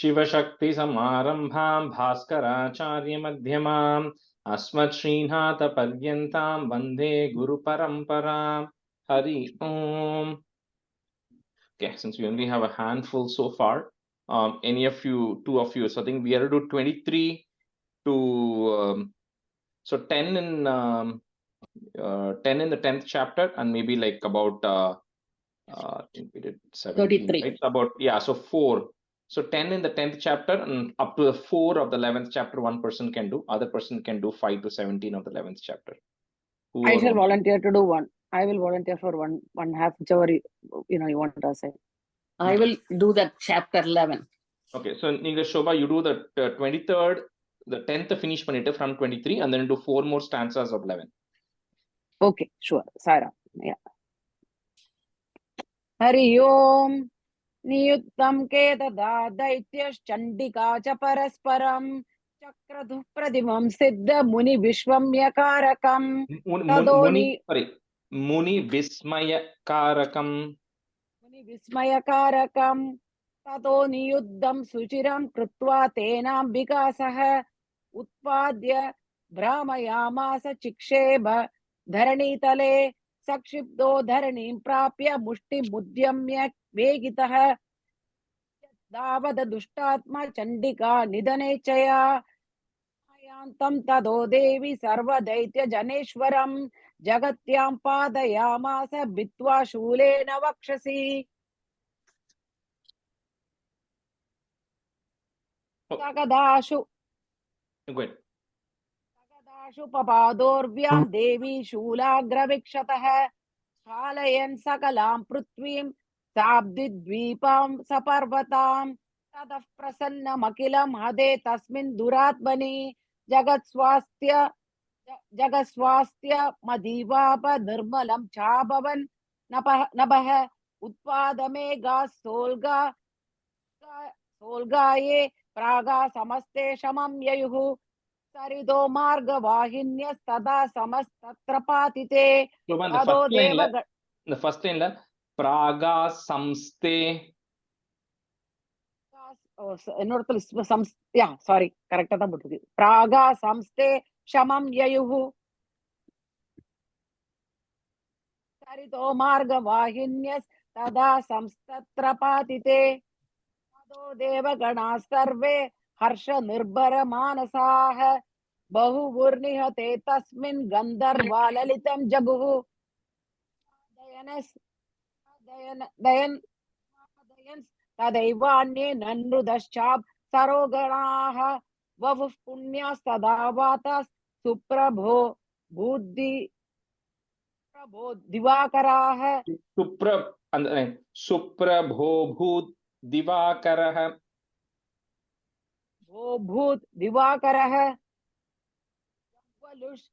Shivashakti Samarambham Bhaskaracharya Madhyamam Asmat Srinatha Paryantam Vande Guru Paramparam. Hari Om. Okay, since we only have a handful so far, any of you, two of you, so I think we are to do 23 to so 10 in 10 in the 10th chapter, and maybe like about I think we did 17, 33. right? About, yeah, so 4. So 10 in the 10th chapter and up to the 4 of the 11th chapter, one person can do. Other person can do 5 to 17 of the 11th chapter. I shall volunteer to do one. I will volunteer for one half, whichever you want to say. I will do that chapter 11. Okay, so Nigla Shobha, you do the 23rd, the 10th finish panita from 23, and then do 4 more stanzas of 11. Okay, sure. Saira. Yeah. Hari Om. Niyuttam Kedada Daityash Chandika cha Parasparam Chakradhu Pradimam Siddha Muni Vishwamyakarakam Muni Vismayakarakam. Muni Vismayakarakam Tato Niyuddam Suchiram Krutva Tenam Vikasah Utpadya Brahmayamasa Chiksheba Dharanitale Sakshipdo Dharanim Prapya Mushti Mudyamya Vegitah Davada Dushtatma Chandika Nidanechaya Mayantam Tado Devi Sarva Daitya Janeshwaram Jagatyam Padayamasa Bitva Shulena Vakshasi Sagadashu Papadorvyam Devi Shulagravikshataha Halayan Sakalam Prithvim Sabdidvipam Saparvatam Tadaf Prasanna Makilam Hade Tasmin Duratmani Jagat Swastya Madivapa Nirmalam Chabavan Nabah Utpadamega Solgaye Praga Samaste Shamam Yayuhu Sarido Marga Vahinyas Tada Samastatrapatite the first line, Praga Samste. Yeah, sorry, correct. Praga Samste Shamam Yayuhu Sarito Marga Vahinyas Tada Samstatrapatite Ado Deva Gana Sarve Harsha Nirbara Manasah Bahu Vurnihate Tasmin Gandharva Lalitam Jaguhu Dayan Tadaivanye Nandrudaschab Saroganaha Vavuf Punyas Tadavatas Suprabho Buddhi Divakaraha Suprabho Bhut Divakaraha Bhut Divakaraha Jagvalush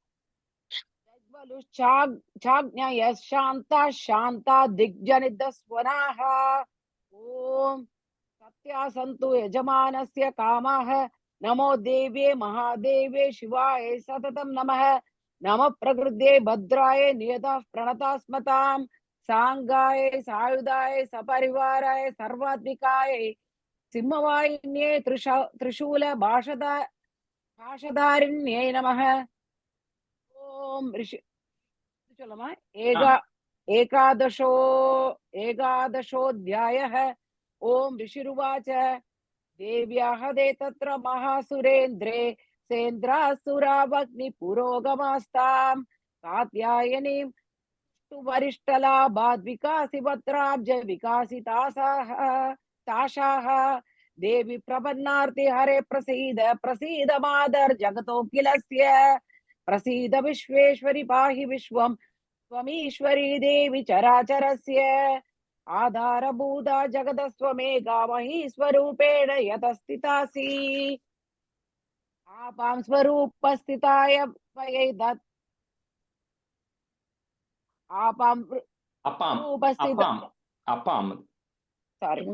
Chagnya Yas Shanta Shanta Digjanida Swanaha Om Satya Santu Yajamanasya Kamaha Namo Devye Mahadeve Shivaye Satatam Namaha Nama Prakrudye Bhadraye Niyata Pranatasmatam Sangaye Sayudaye Saparivaraye Sarvatvikaye Simhavainyē Trishula Bhashadharinye Namaha Om Rishi Chalama Ekadashodhyayah Om Rishiruvacha Devyaha De Tatra Mahasurendre Sendrasuravagni Purogamastam Katyayanim Varishtala Badvikasi Vatrabja Vikasi Tashaha Devi Prabannarti Hare Prasida Madar Jagato Kilasya Prasida Vishweshwari Pahi Vishwam Swamishwari Devi Characharasya Adhara Buddha Jagadaswamega Mahi Swarupena Yatastitasi Apam Swarupastitaya Vayedat Apam Sorry.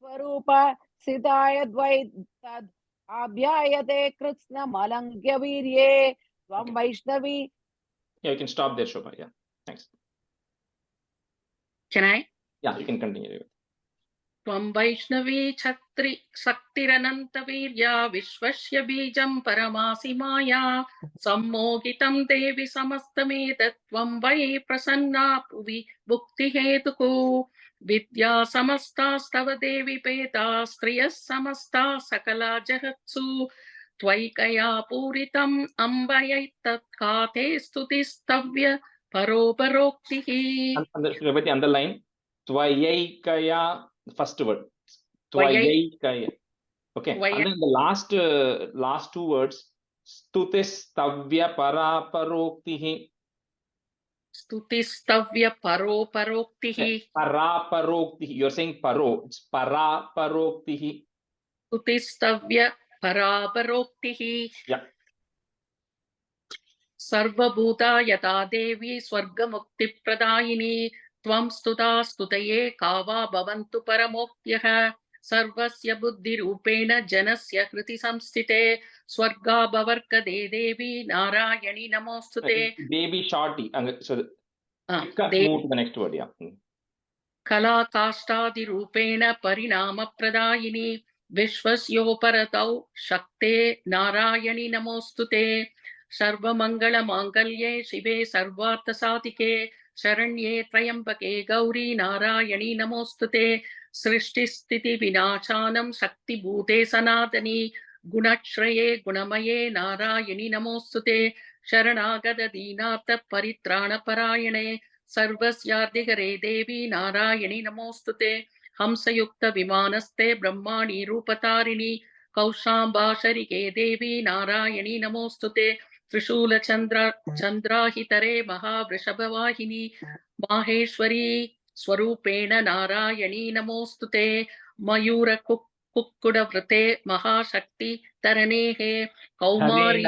Swarupa Sitaya Dvaitad Abhyayate Krishna Malangya Virye Svam Vaishnavi. Yeah, you can stop there, Shobha. Yeah, thanks. Can I? Yeah, you can continue. त्वं वैष्णवी छत्रि शक्तिरनन्तवीर्या विश्वस्य बीजं परमासि माया सम्मोहितं देवि समस्तमेतत् त्वं वै प्रसन्ना भुवि भुक्तिहेतुको विद्या समस्तास्तव देवि पेता स्त्रियः समस्ता सकला जगत्सु त्वैकया पूरितम् अम्बयैतत् काते स्तुतिस्तव्य परोपरोक्तिः. Revati underline tvayaikaya, first word Tvayai- tvayaikaya. Okay, Tvaya- and then the last two words stutistavya paraparoktihi. स्तुतिस्तव्य परोपरोक्तिः. Paraparoktihi, you're saying paro, it's paraparoktihi. स्तुतिस्तव्य परापरोक्तिः. Yeah. सर्वभूता यथा देवी स्वर्गमुक्तिप्रदायिनी त्वं स्तुता स्तुतये का वा भवन्तु परमोक्त्यः सर्वस्य बुद्धिरूपेण जनस्य हृदि संस्थिते स्वर्गाभवर्कदे देवी नारायणी नमोस्तुते. Devi shorty. So Devi move to the next word. Yeah. कलाकाष्ठादिरूपेण परिणामप्रदायिनी विश्वस्योपरतौ शक्ते नारायणि नमोस्तुते सर्वमङ्गलमाङ्गल्ये शिवे सर्वार्थसाधिके शरण्ये त्र्यम्बके गौरी नारायणी नमोस्तुते सृष्टिस्थितिविनाशानं शक्तिभूते सनातनी गुणश्रये गुणमये नारायणि नमोस्तुते शरणागत दीनार्थ परित्राणपरायणे सर्वस्यार्धिहरे देवी नारायणी नमोस्तुते हंसयुक्त विमानस्ते ब्रह्माणि रूपतारिणी कौशाम्बाशरिके देवी नारायणी नमोस्तुते त्रिशूलचन्द्राहितरे महावृषभवाहिनी माहेश्वरी स्वरूपेण नारायणी नमोस्तुते मयूरकुक्कुडवृते महाशक्ति तरणेः कौमारी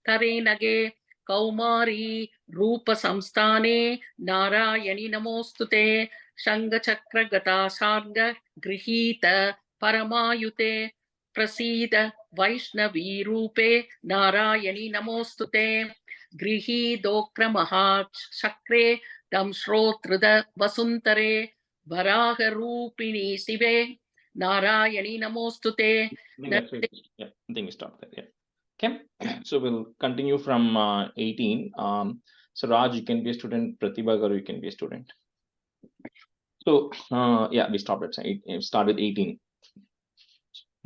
तरेनगे कौमारी रूप संस्थाने नारायणी नमोस्तुते शंखचक्रगता शार्ग गृहीत परमायुते प्रसीद वैष्णवी रूपे नारायणी नमोस्तुते गृहीदोक्र महाचक्रे दंश्रोत्रद वसुंतरे वराह रूपिणी शिवे नारायणी नमोस्तुते. Yeah, I think we stop there. Yeah. Okay, so we'll continue from 18. So Raj, you can be a student. Pratibha Garu, you can be a student. So yeah, we stopped at start with 18.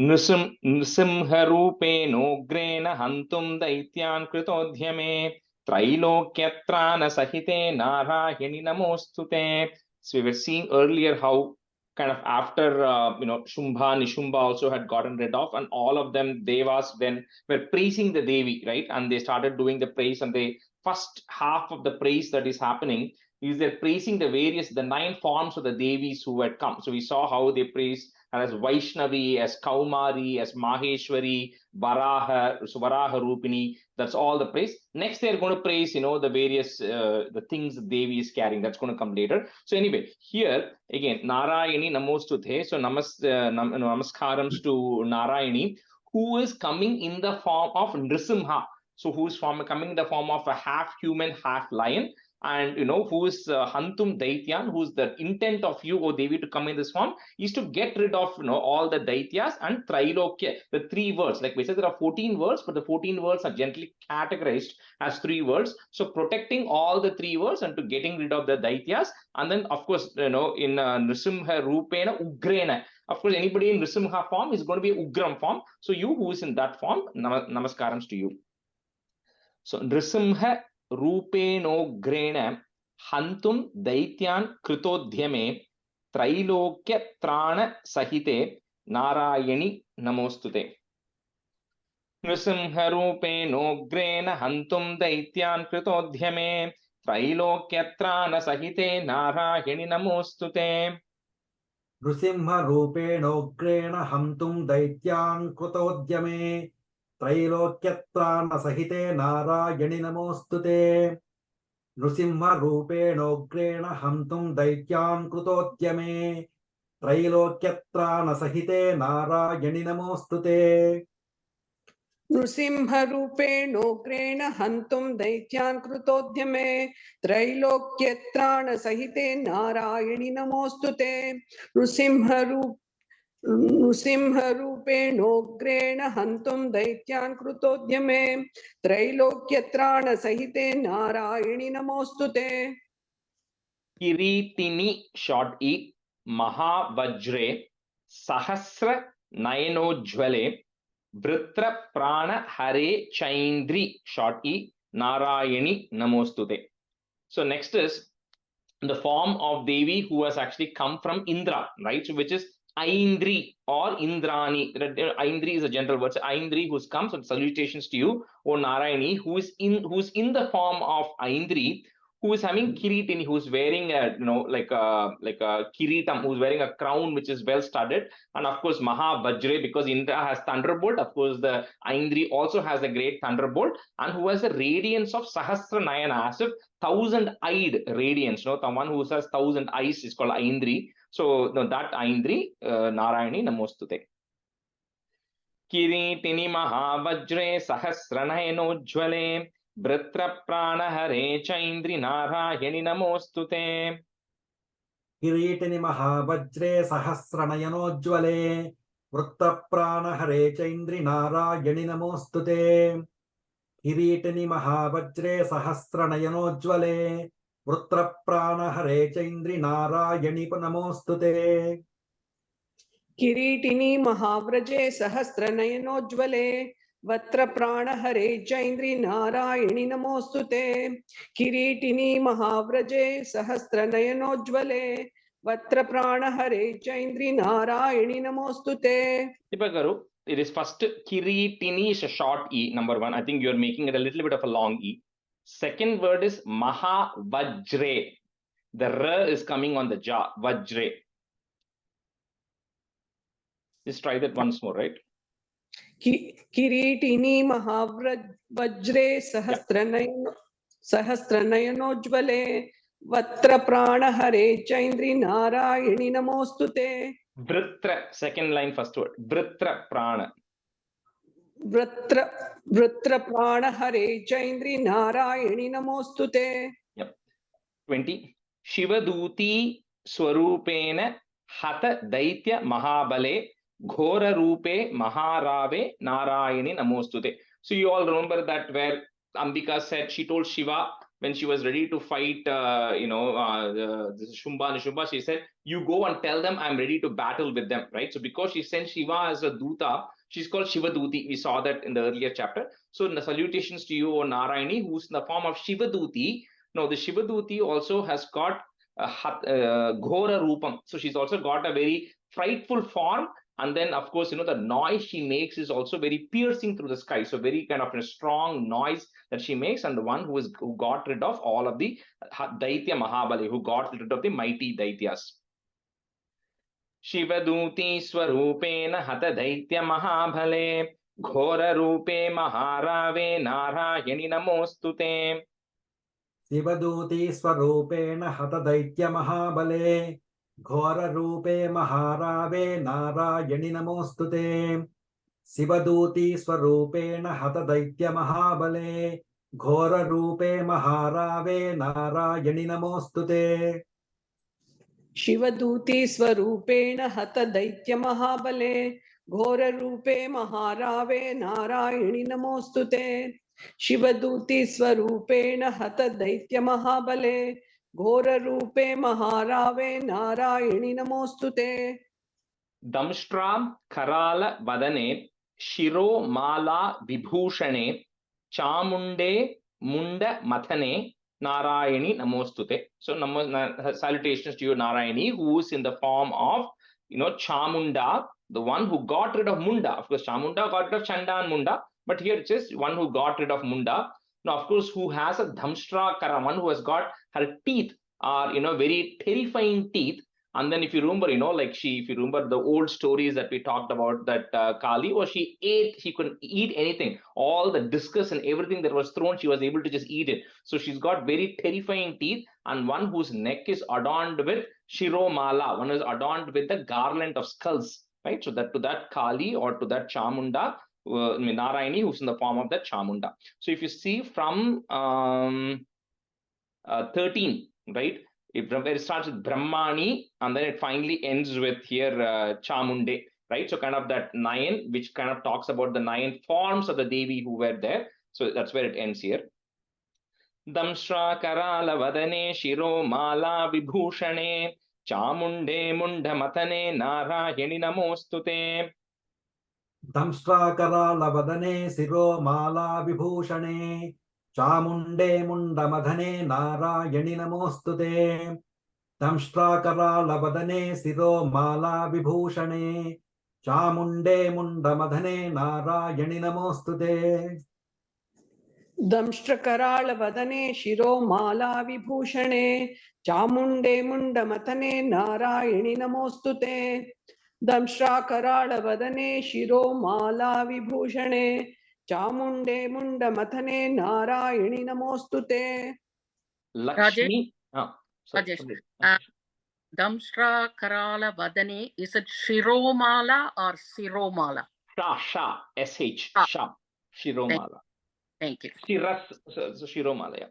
Nrisimharupenograena hantum daityan kritodhyame trailokyatra sahite narayani namostute. So we were seeing earlier how kind of after Shumbha, Nishumba also had gotten rid of, and all of them devas then were praising the Devi, right? And they started doing the praise, and the first half of the praise that is happening is they're praising the 9 forms of the Devis who had come. So we saw how they praised as Vaishnavi, as Kaumari, as Maheshwari, Varaha, Varaha Rupini. That's all the praise. Next, they're going to praise, the various the things the Devi is carrying. That's going to come later. So anyway, here again, Narayani Namostute. So namaskarams to Narayani, who is coming in the form of Nrisimha. So who's coming in the form of a half human, half lion. And who is Hantum Daityan, who's the intent of you, O Devi, to come in this form, is to get rid of all the Daityas and Trailokya, the 3 words. Like we said, there are 14 words, but the 14 words are generally categorized as 3 words. So protecting all the 3 words and to getting rid of the Daityas. And then, of course, in Nrisimha Rupena Ugrena. Of course, anybody in Nrisimha form is going to be Ugram form. So you who is in that form, namaskarams to you. So Nrisimha Rupenograena hantum daityan kritodhyame trailokya trana sahite narayani namostute. Nrisimha Rupenograena hantum daityan kritodhyame trailokya trana sahite narayani namostute. Nrisimha Rupenograena hantum daityan kritodhyame त्रैलोक्यत्राण सहिते नारायणि नमोस्तुते. नृसिंह रूपेणोग्रेण हन्तुं दैत्यान् कृतोद्यमे त्रैलोक्यत्राण सहिते नारायणि नमोस्तुते. नृसिंहरूपेणोग्रेण हन्तुं दैत्यान् कृतोद्यमे त्रैलोक्यत्राणसहिते नारायणि नमोऽस्तु ते नृसिंहरूपेणोग्रेण हन्तुं दैत्यान् कृतोद्यमे त्रैलोक्यत्राणसहिते नारायणि नमोऽस्तु ते किरीटिनि short e महावज्रे सहस्र नयनोज्ज्वले वृत्र प्राण हरे चैन्द्रि short e narayani namostute. So next is the form of Devi who has actually come from Indra, right? So which is Aindri or Indrani. Aindri is a general word. So Aindri who's come. So salutations to you, O Narayani, who's in the form of Aindri, who is having kiritini, who's wearing a like a kiritam, who's wearing a crown which is well studded, and of course Mahavajre, because Indra has thunderbolt. Of course, the Aindri also has a great thunderbolt, and who has a radiance of Sahasra Nayana, as if 1,000-eyed radiance. The one who has 1,000 eyes is called Aindri. So that Aindri, Narayani Namostute. किरीटिनि महावज्रे सहस्रनयनोज्ज्वले वृत्रप्राणहरे चैन्द्रि नारायणि नमोऽस्तुते. किरीटिनि महावज्रे सहस्रनयनोज्ज्वले वृत्तप्राणहरे चैन्द्रि नारायणि नमोऽस्तुते किरीटिनि महावज्रे सहस्रनयनोज्ज्वले वृत्रप्राणहरे चैन्द्रि नारायणि नमोऽस्तुते किरीटिनी महाव्रजे सहस्रनयनोज्ज्वले वक्त्रप्राणहरे चैन्द्रि नारायणि नमोऽस्तुते किरीटिनी महाव्रजे सहस्रनयनोज्ज्वले वक्त्रप्राणहरे चैन्द्रि नारायणि नमोऽस्तुते. Garu, it is first Kiritini is a short e, number one. I think you're making it a little bit of a long e. Second word is Mahavajre. The R is coming on the ja, Vajre. Just try that once more, right? किरीटिनी महावज्रे सहस्रनयनोज्ज्वले वक्त्रप्राणहरे चैन्द्रि नारायणि नमोऽस्तुते. Vritra, second line, first word. Vritra prana. वृत्रप्राणहरे चैन्द्रि नारायणि नमोऽस्तुते. Yep. 20. Shivaduti Swarupena Hata Daitya Mahabale Ghora Rupe Maharave Narayani Namostute. So you all remember that where Ambika said, she told Shiva when she was ready to fight, Shumba and Shubha, she said, you go and tell them I'm ready to battle with them, right? So because she sent Shiva as a Duta, she's called Shivaduti. We saw that in the earlier chapter. So the salutations to you, O Narayani, who's in the form of Shivaduti. Now, the Shivaduti also has got Ghora Rupam. So she's also got a very frightful form. And then, of course, the noise she makes is also very piercing through the sky. So very kind of a strong noise that she makes. And the one who got rid of all of the Daitya Mahabali, who got rid of the mighty Daityas. Shivaduti Swarupena Hata Daitya Mahabale Ghora Rupe Maharave Narayani Namostute. Shivduti स्वरूपेण हतदैत्य महाबले घोररूपे महारावे नारायणि नमोऽस्तुते शिवदूती स्वरूपेण हतदैत्य महाबले घोररूपे महारावे नारायणि नमोऽस्तुते शिवदूती स्वरूपेण हतदैत्य महाबले घोररूपे महारावे नारायणि नमोऽस्तुते शिवदूती स्वरूपेण हत दैत्य महाबले घोर रूपे महारावे नारायणि नमोस्तुते. दंष्ट्रां कराल वदने शिरो माला विभूषणे चामुंडे मुंड मथने Narayani Namostute. So salutations to you, Narayani, who is in the form of Chamunda, the one who got rid of Munda. Of course, Chamunda got rid of Chanda and Munda, but here it's just one who got rid of Munda. Now, of course, who has a Dhamstra Kara, one who has got her teeth are very terrifying teeth. And then if you remember, if you remember the old stories that we talked about, that Kali, or she couldn't eat anything. All the discus and everything that was thrown, she was able to just eat it. So she's got very terrifying teeth, and one whose neck is adorned with Shiromala, one is adorned with the garland of skulls, right? So that to that Kali or to that Chamunda, Narayani, who's in the form of that Chamunda. So if you see from 13, right? Where it starts with Brahmani and then it finally ends with here Chamunde, right? So kind of that 9, which kind of talks about the 9 forms of the Devi who were there. So that's where it ends here. Damshra Karala Vadane Shiro Mala Vibhushane Chamunde Munda Matane Narayani Namostute. Damstrakaralavadane Siro Mala Vibhushane Chamunde Mundamadhane Narayani Namostute. Damstrakaralavadane Siro Mala Vibhushane Chamunde Mundamadhane Narayani Namostute. दंष्ट्रकराळ वदने शिरो माला विभूषणे चामुण्डे मुण्डमथने नारायणि नमोस्तुते दंष्ट्राकराळ वदने शिरो माला विभूषणे चामुण्डे मुण्डमथने नारायणि नमोस्तुते Lakshmi. Rajesh, Damshra Karala Vadane, is it Shiromala or Siromala? Sha, S-H, Sha, Shiromala. Thank you. Shiras, so Shiromala,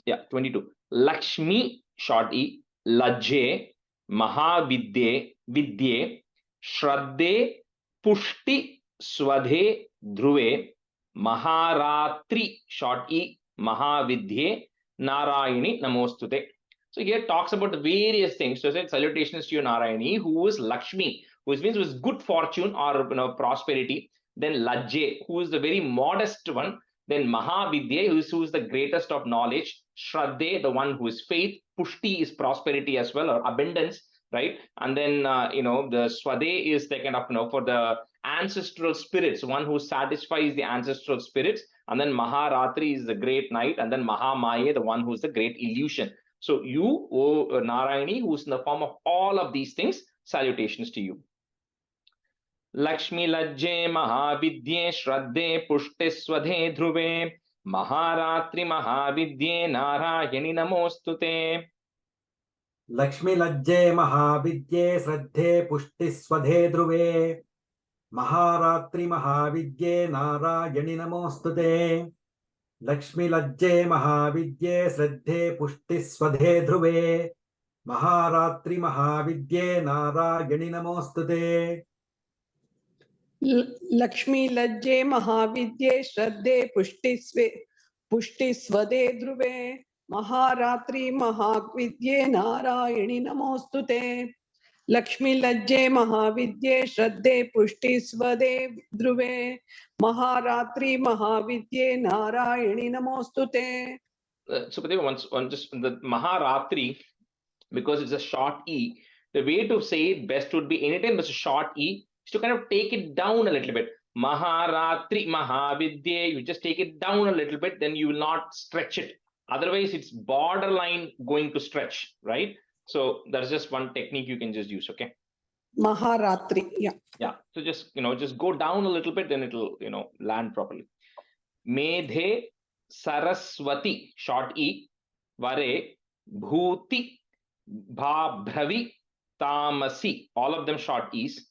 yeah. 22. Lakshmi, short E, Lajje, Mahavidye, Vidye, Shraddhe, Pushti, Swadhe, Dhruve, Maharatri, short E, Mahavidye, Narayani, Namostute. So here talks about the various things. So it said salutations to you, Narayani, who is Lakshmi, which means was good fortune or prosperity. Then Lajje, who is the very modest one. Then Mahavidya, who is the greatest of knowledge. Shraddhe, the one who is faith. Pushti is prosperity as well, or abundance, right? And then the Swade is the kind of for the ancestral spirits, one who satisfies the ancestral spirits. And then Maharatri is the great night, and then Mahamaya, the one who is the great illusion. So you, O Narayani, who is in the form of all of these things, salutations to you. Lakshmi Lajje Mahavidye Shraddhe Pushte Swadhe Dhruve Maharatri Mahavidye Narayani Namostute. Lakshmi Lajje Mahavidye Shraddhe Pushti Swadhe Dhruve Maharatri Mahavidye Narayani Namostute. Lakshmi Lajje Mahavidye Shraddhe Pushti Swadhe Dhruve Maharatri Mahavidye Narayani Namostute. Lakshmi लज्जे महाविद्ये श्रद्धे पुष्टि स्वदे ध्रुवे महारात्रि महाविद्ये नारायणि नमोस्तुते लक्ष्मी लज्जे महाविद्ये श्रद्धे पुष्टि स्वदे ध्रुवे महारात्रि महाविद्ये नारायणि नमोस्तुते. So one just the Maharatri, because it's a short E, the way to say it best would be anytime there's a short E, is to kind of take it down a little bit. Maharatri, Mahavidya, you just take it down a little bit, then you will not stretch it. Otherwise, it's borderline going to stretch, right? So that's just one technique you can just use, okay? Maharatri, yeah. Yeah, so just go down a little bit, then it'll land properly. Medhe Saraswati, short E, Vare Bhuti Bhabhravi Tamasi, all of them short E's.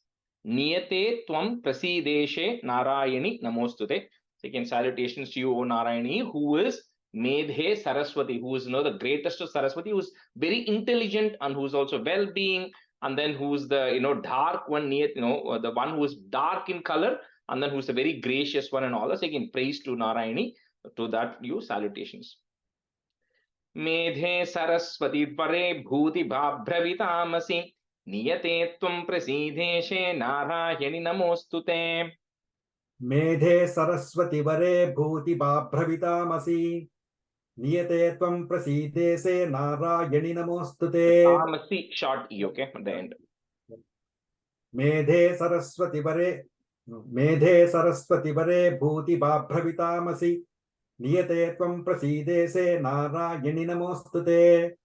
Niyate Tvam Prasideshe Narayani Namostute. Second, salutations to you, O Narayani, who is Medhe Saraswati, who is the greatest of Saraswati, who is very intelligent and who is also well-being, and then who is the dark one, the one who is dark in color, and then who is the very gracious one and all this. Again, praise to Narayani. To that, you salutations. Medhe Saraswati Pare Bhuti Bhabhravitamasi Niyate Tvam Prasideshe Narayani Namostute. Medhe Saraswati Vare Bhuti Bhabhravitamasi Niyate Tvam Prasideshe Narayani Namostute. Tamasi, short E, okay, at the end. Medhe Saraswati Vare Bhuti Bhabhravitamasi Niyate Tvam Prasideshe Narayani Namostute.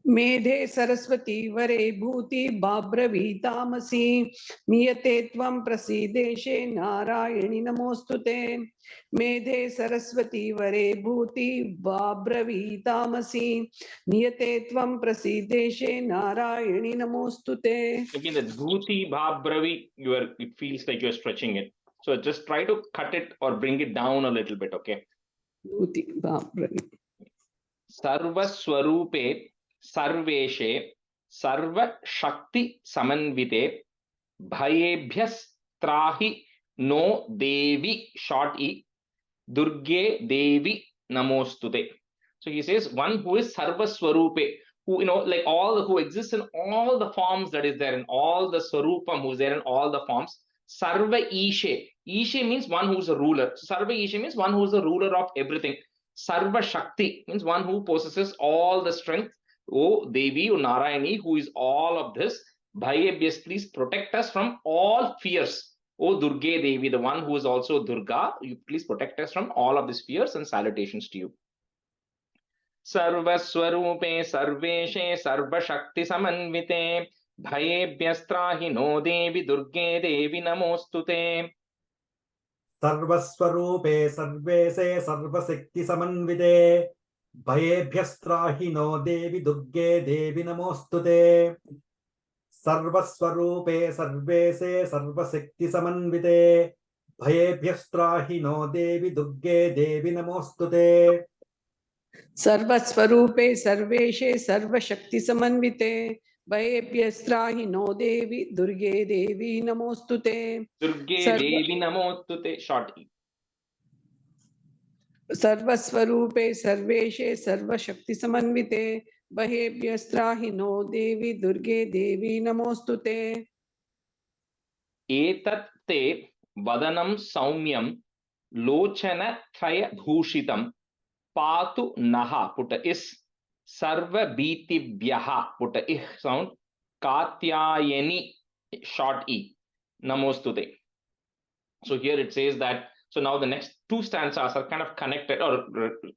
मेधे Saraswati वरे भूति बाब्रवीतामसि नियते त्वं प्रसीदेशे नारायणि नमोस्तुते मेधे सरस्वती वरे भूति बाब्रवीतामसि नियते त्वं प्रसीदेशे नारायणि नमोस्तुते. Again, that bhuti bhabravi, it feels like you're stretching it. So just try to cut it or bring it down a little bit, okay? भूति बाब्रवी. सर्वस्वरूपे सर्वेशे सर्वशक्ति समन्विते भयेभ्यस्त्राहि नो देवी short e durge devi namostute. So he says one who is sarvaswarupe, who like who exists in all the forms that is there in all the swarupam, who's there in all the forms. Sarva ishe, ishe means one who's a ruler. So sarva ishe means one who's the ruler of everything. Sarva Shakti means one who possesses all the strength. O Devi, O Narayani, who is all of this. Bhayebhyas, please protect us from all fears. O Durge Devi, the one who is also Durga, you please protect us from all of these fears, and salutations to you. Sarvaswarupe Sarveshe Sarvashakti Samanvite Bhayebhyastrahi no Devi Durge Devi Namostute. सर्वस्वरूपे सर्वेशे सर्वशक्ति समन्विते भयेभ्यस्त्राहि नो देवि दुर्गे देवि नमोस्तुते सर्वस्वरूपे सर्वेशे सर्वशक्ति समन्विते भयेभ्यस्त्राहि नो देवि दुर्गे देवि नमोस्तुते सर्वस्वरूपे सर्वेशे सर्वशक्ति समन्विते भयेभ्यस्त्राहि नो देवी दुर्गे देवी नमोस्तुते Durge Devi Namostute, short e. सर्वस्वरूपे सर्वेशे सर्वशक्ति समन्विते भयेभ्यस्त्राहि नो देवी दुर्गे देवी नमोस्तुते एतत् ते वदनं सौम्यं लोचनत्रय भूषितं पातु नः पुट इस् सर्वभीतिभ्यः पुट इह sound कात्यायनी short e namostute. So here it says that, so now the next two stanzas are kind of connected or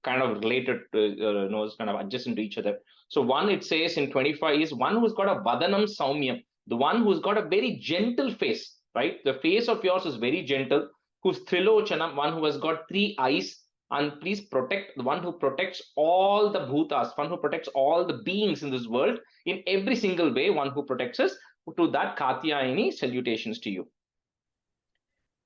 kind of related, it's kind of adjacent to each other. So one, it says in 25 is one who's got a vadanam saumyam, the one who's got a very gentle face, right? The face of yours is very gentle, who's trilochanam, one who has got three eyes, and please protect, the one who protects all the bhutas, one who protects all the beings in this world in every single way, one who protects us. To that Katyayani, salutations to you.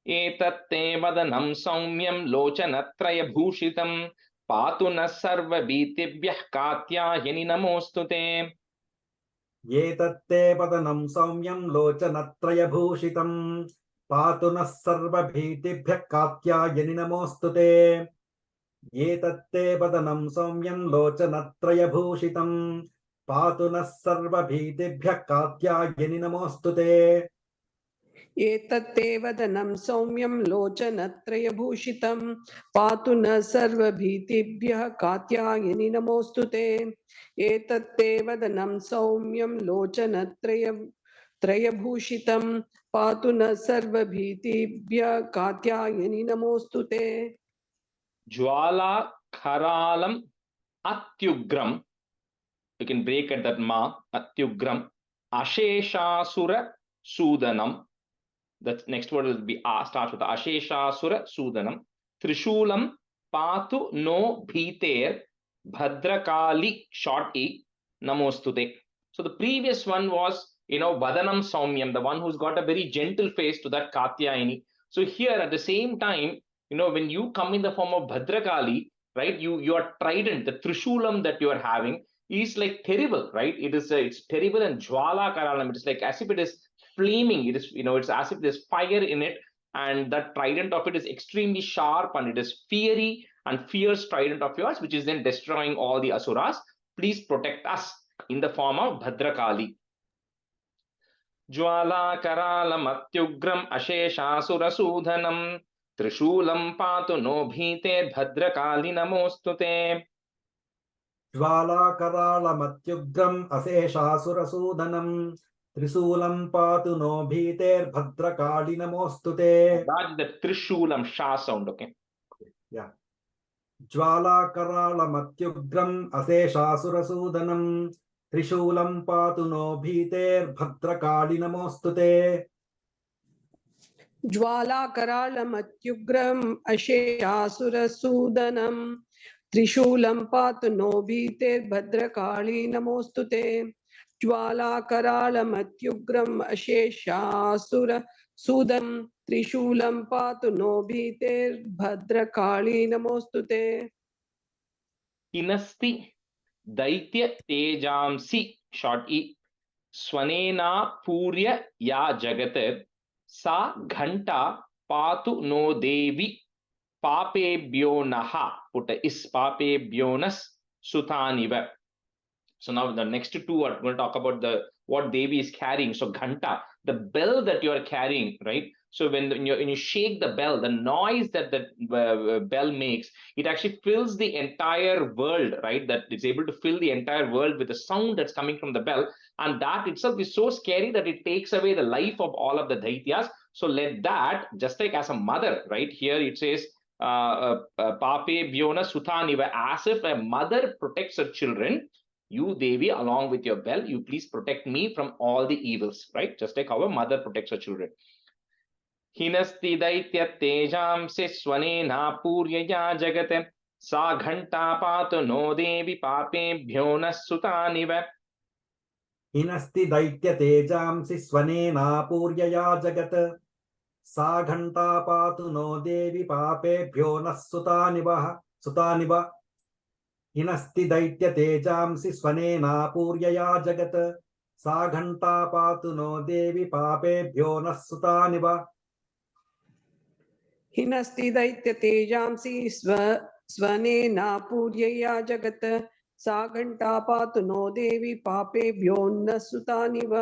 Etatte vadanam saumyam lochanatraya bhushitam patu na sarva bhitibhyah Katyayani namostute. एतत्ते पदनं सौम्यं लोचनत्रयभूषितं पातु नः सर्वभीतिभ्यः कात्यायनि नमोस्तुते एतत्ते पदनं सौम्यं लोचनत्रयभूषितं पातु नः सर्वभीतिभ्यः कात्यायनि नमोस्तुते एतत्ते वदनं सौम्यं लोचनत्रयभूषितं पातु न सर्वभीतिभ्यः कात्यायनि नमोस्तुते एतत्ते वदनं सौम्यं लोचनत्रयभूषितं पातु न सर्वभीतिभ्यः कात्यायनि नमोस्तुते Jwala Kharalam Atyugram, you can break at that ma, Atyugram, Asheshasura Sudanam. The next word will be starts with Asheshasura Sudanam. Trishulam Patu no Bhiter Bhadrakali short e Namostute. So the previous one was, Vadanam Saumyam, the one who's got a very gentle face, to that Katyayani. So here at the same time, when you come in the form of Bhadrakali, right, your trident, the Trishulam that you are having is like terrible, right? It's terrible, and Jwala Karalam, it is like as if it is flaming. It is, it's as if there's fire in it, and that trident of it is extremely sharp, and it is fiery and fierce trident of yours, which is then destroying all the asuras. Please protect us in the form of Bhadrakali. Jwala Karalam Atyugram Asheshasura Sudhanam Trishulam Patu no Bhite Bhadrakali Namostute. ज्वालाकरालमत्युग्रम् अशेषासुरसूदनम् त्रिशूलं पातु no भीतेर्भद्रकाली नमोस्तुते. That's the Trishulam Sha sound, okay? Yeah. ज्वालाकरालमत्युग्रम् अशेषासुरसूदनम् त्रिशूलं पातु no भीतेर्भद्रकाळि नमोऽस्तुते ज्वालाकरालमत्युग्रम् अशेषासुरसूदनम् त्रिशूलं पातु no भीतेर्भद्रकाली नमोऽस्तु ते ज्वालाकरालमत्युग्रम् अशेषासुरसूदनम् त्रिशूलं पातु no भीतेर्भद्रकाली नमोऽस्तु ते हिनस्ति दैत्य तेजांसि short e स्वनेना पूर्य या जगत सा घंटा पातु नो देवी पापेभ्यो नः put a is पापेभ्यो नः सुतानिव. So now the next two are going to talk about the what Devi is carrying. So ghanta, the bell that you are carrying, right? So when you shake the bell, the noise that the bell makes, it actually fills the entire world, right? That it's able to fill the entire world with the sound that's coming from the bell, and that itself is so scary that it takes away the life of all of the daityas. So let that, just like as a mother, right? Here it says pape byona sutaniva, as if a mother protects her children. You, Devi, along with your bell, you please protect me from all the evils, right? Just like how a mother protects her children. Hinasti daitya tejamsi swanena puryaya jagate sa ghanta patu no Devi papebhyo nas sutaniva. हिनस्ति दैत्य तेजांसि स्वनेनापूर्यया जगत् सा घंटा पातु no देवी पापेभ्यो नः सुतानिव हिनस्ति दैत्य तेजांसि स्वनेनापूर्यया जगत् सा घंटा पातु नो देवी पापेभ्यो नः सुतानिव हिनस्ति दैत्य तेजांसि स्वनेना पूर्यया जगत् सा घंटा पातु नो देवी पापेभ्यो न सुतानिव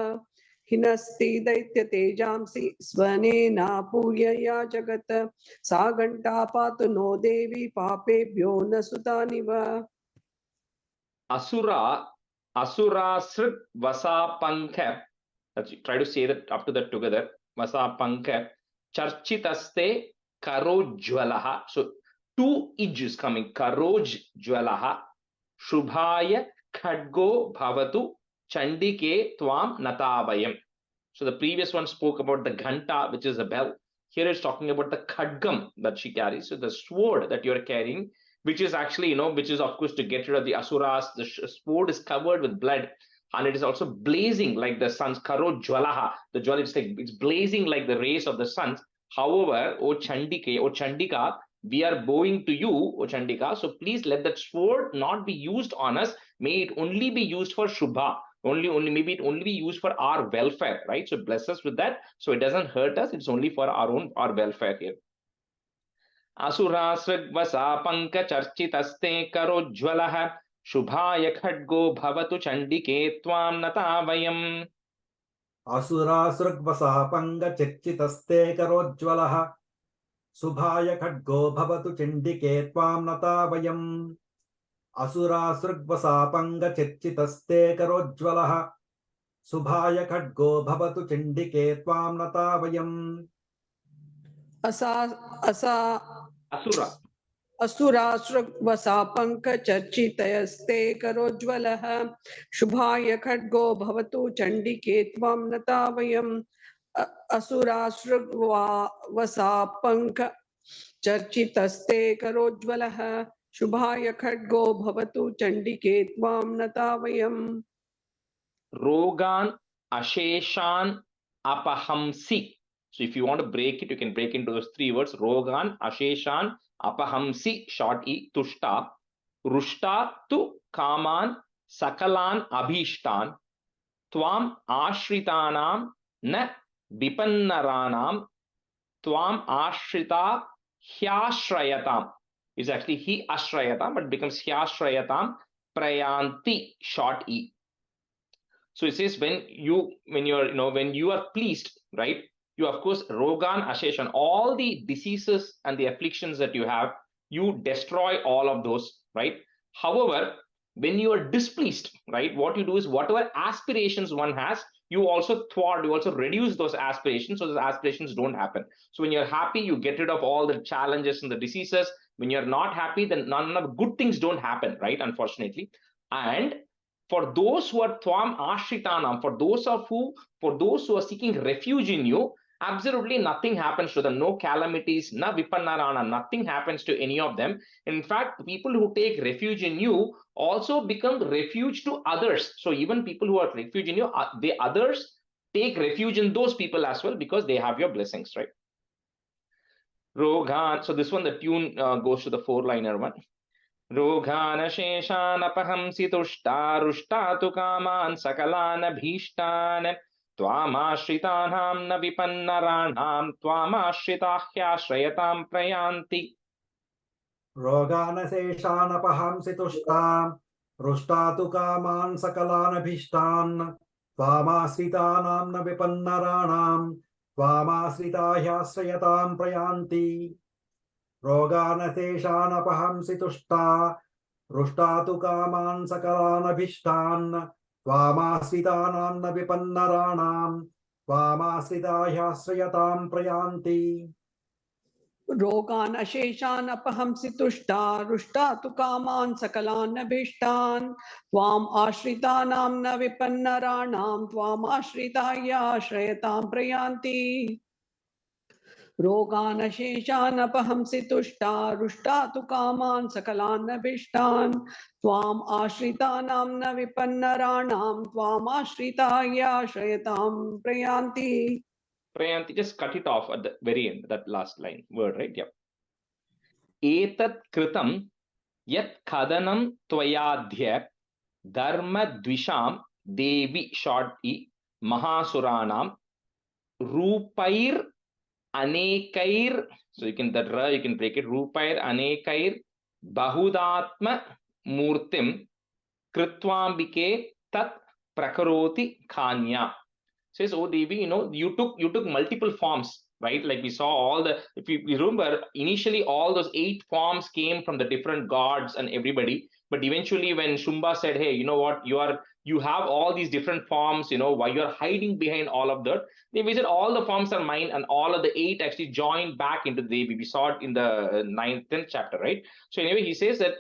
हिनस्ति दैत्य तेजांसि स्वनेना पूर्यया जगत् सा घंटा पातु नो देवी पापेभ्यो न सुतानिव. Asura vasa pankha. Let's try to say that up to that together. Vasa pankha charchitaste karojwalaha. So two ijs coming. Karojwalaha shubhaya khadgo bhavatu chandike tvam natavayam. So the previous one spoke about the ghanta, which is a bell. Here it's talking about the khadgam that she carries. So the sword that you are carrying, which is actually, which is of course to get rid of the asuras. The sword is covered with blood, and it is also blazing like the sun's karo jwalaha. The jwala is like, it's blazing like the rays of the suns. However, O Chandika, we are bowing to you, O Chandika. So please let that sword not be used on us. May it only be used for Shubha. Maybe it only be used for our welfare, right? So bless us with that. So it doesn't hurt us. It's only for our welfare here. असुरासृग्वसा पङ्कचर्चितस्ते करोज्ज्वलः शुभाय खड्गो भवतु चण्डिके त्वां नता वयम्. असुरासृग्वसा पङ्कचर्चितस्ते करोज्ज्वलः शुभाय खड्गो भवतु चण्डिके त्वां नता वयम्. असुरासृग्वसा पङ्कचर्चितस्ते करोज्ज्वलः शुभाय खड्गो भवतु चण्डिके त्वां नता वयम्. असुरासृग्वसा पङ्कचर्चितस्ते करोज्ज्वलः शुभाय खड्गो भवतु चण्डिके त्वां नता वयम्. असुरासृग्वसा पङ्कचर्चितस्ते करोज्ज्वलः शुभाय खड्गो भवतु चण्डिके त्वां नता वयम्. रोगान् अशेषान् अपहंसि. So if you want to break it, you can break into those three words. Rogan, Asheshan, Apahamsi, short e, Tushta, Rushta, Tu, Kaman, Sakalan, Abhishtan, Twam, Ashritanam, Na, Vipannaranam, Twam, Ashrita, Hyashrayatam. It's actually Hi Ashrayatam, but it becomes Hyashrayatam, Prayanti, short e. So it says when you are pleased, right? You of course Rogan Asheshan, all the diseases and the afflictions that you have, you destroy all of those, right? However, when you are displeased, right, what you do is whatever aspirations one has, you also thwart, you also reduce those aspirations, so those aspirations don't happen. So when you're happy, you get rid of all the challenges and the diseases. When you're not happy, then none of good things don't happen, right? Unfortunately. And For those who are Tvam Ashritanam, for those who are seeking refuge in you, absolutely nothing happens to them. No calamities, na vipannarana, nothing happens to any of them. In fact, people who take refuge in you also become refuge to others. So even people who are refuge in you, the others take refuge in those people as well, because they have your blessings, right? Rogan. So this one, the tune goes to the 4-liner one. Roghan sheshan apahamsi tushta tu kaman sakalan abhishtan Tvamashritanam na vipannaranam Tvamashritahya prayanti. रोगानशेषानपहंसि तुष्टां रुष्टातु कामान् सकलानभीष्टान् त्वामाश्रितानां न विपन्नराणां त्वामाश्रिता ह्याश्रयतां प्रयान्ति रोगानशेषानपहंसि तुष्टा रुष्टातु कामान् सकलानभीष्टान् त्वामाश्रितानां न विपन्नराणां त्वामाश्रिता ह्याश्रयतां प्रयान्ति रोगान् अशेषान् अपहंसि तुष्टा रुष्टा तु कामान् सकलान् अभीष्टान् त्वाम् आश्रितानां न विपन्नराणां त्वाम् आश्रिताय आश्रयतां प्रयान्ति रोगान् अशेषान् अपहंसि तुष्टा रुष्टा तु कामान् सकलान् अभीष्टान् त्वाम् आश्रितानां न विपन्नराणां त्वाम् आश्रिताय आश्रयतां प्रयान्ति. Prayanti, just cut it off at the very end, that last line, word, right? Yep. Etat kritam yat kadanam tvayadhya dharma dvisham devi short e mahasuranam rupair anekair. So you can, that ra you can break it. Rupair anekair bahudatma murtim kritvambike tat prakaroti khanya. Says, oh Devi, you took multiple forms, right? Like we saw all the, if you remember, initially all those 8 forms came from the different gods and everybody, but eventually when Shumba said, hey, you know what, you have all these different forms, why you're hiding behind all of that, they said all the forms are mine, and all of the 8 actually joined back into Devi. We saw it in the 10th chapter, right? So anyway, he says that,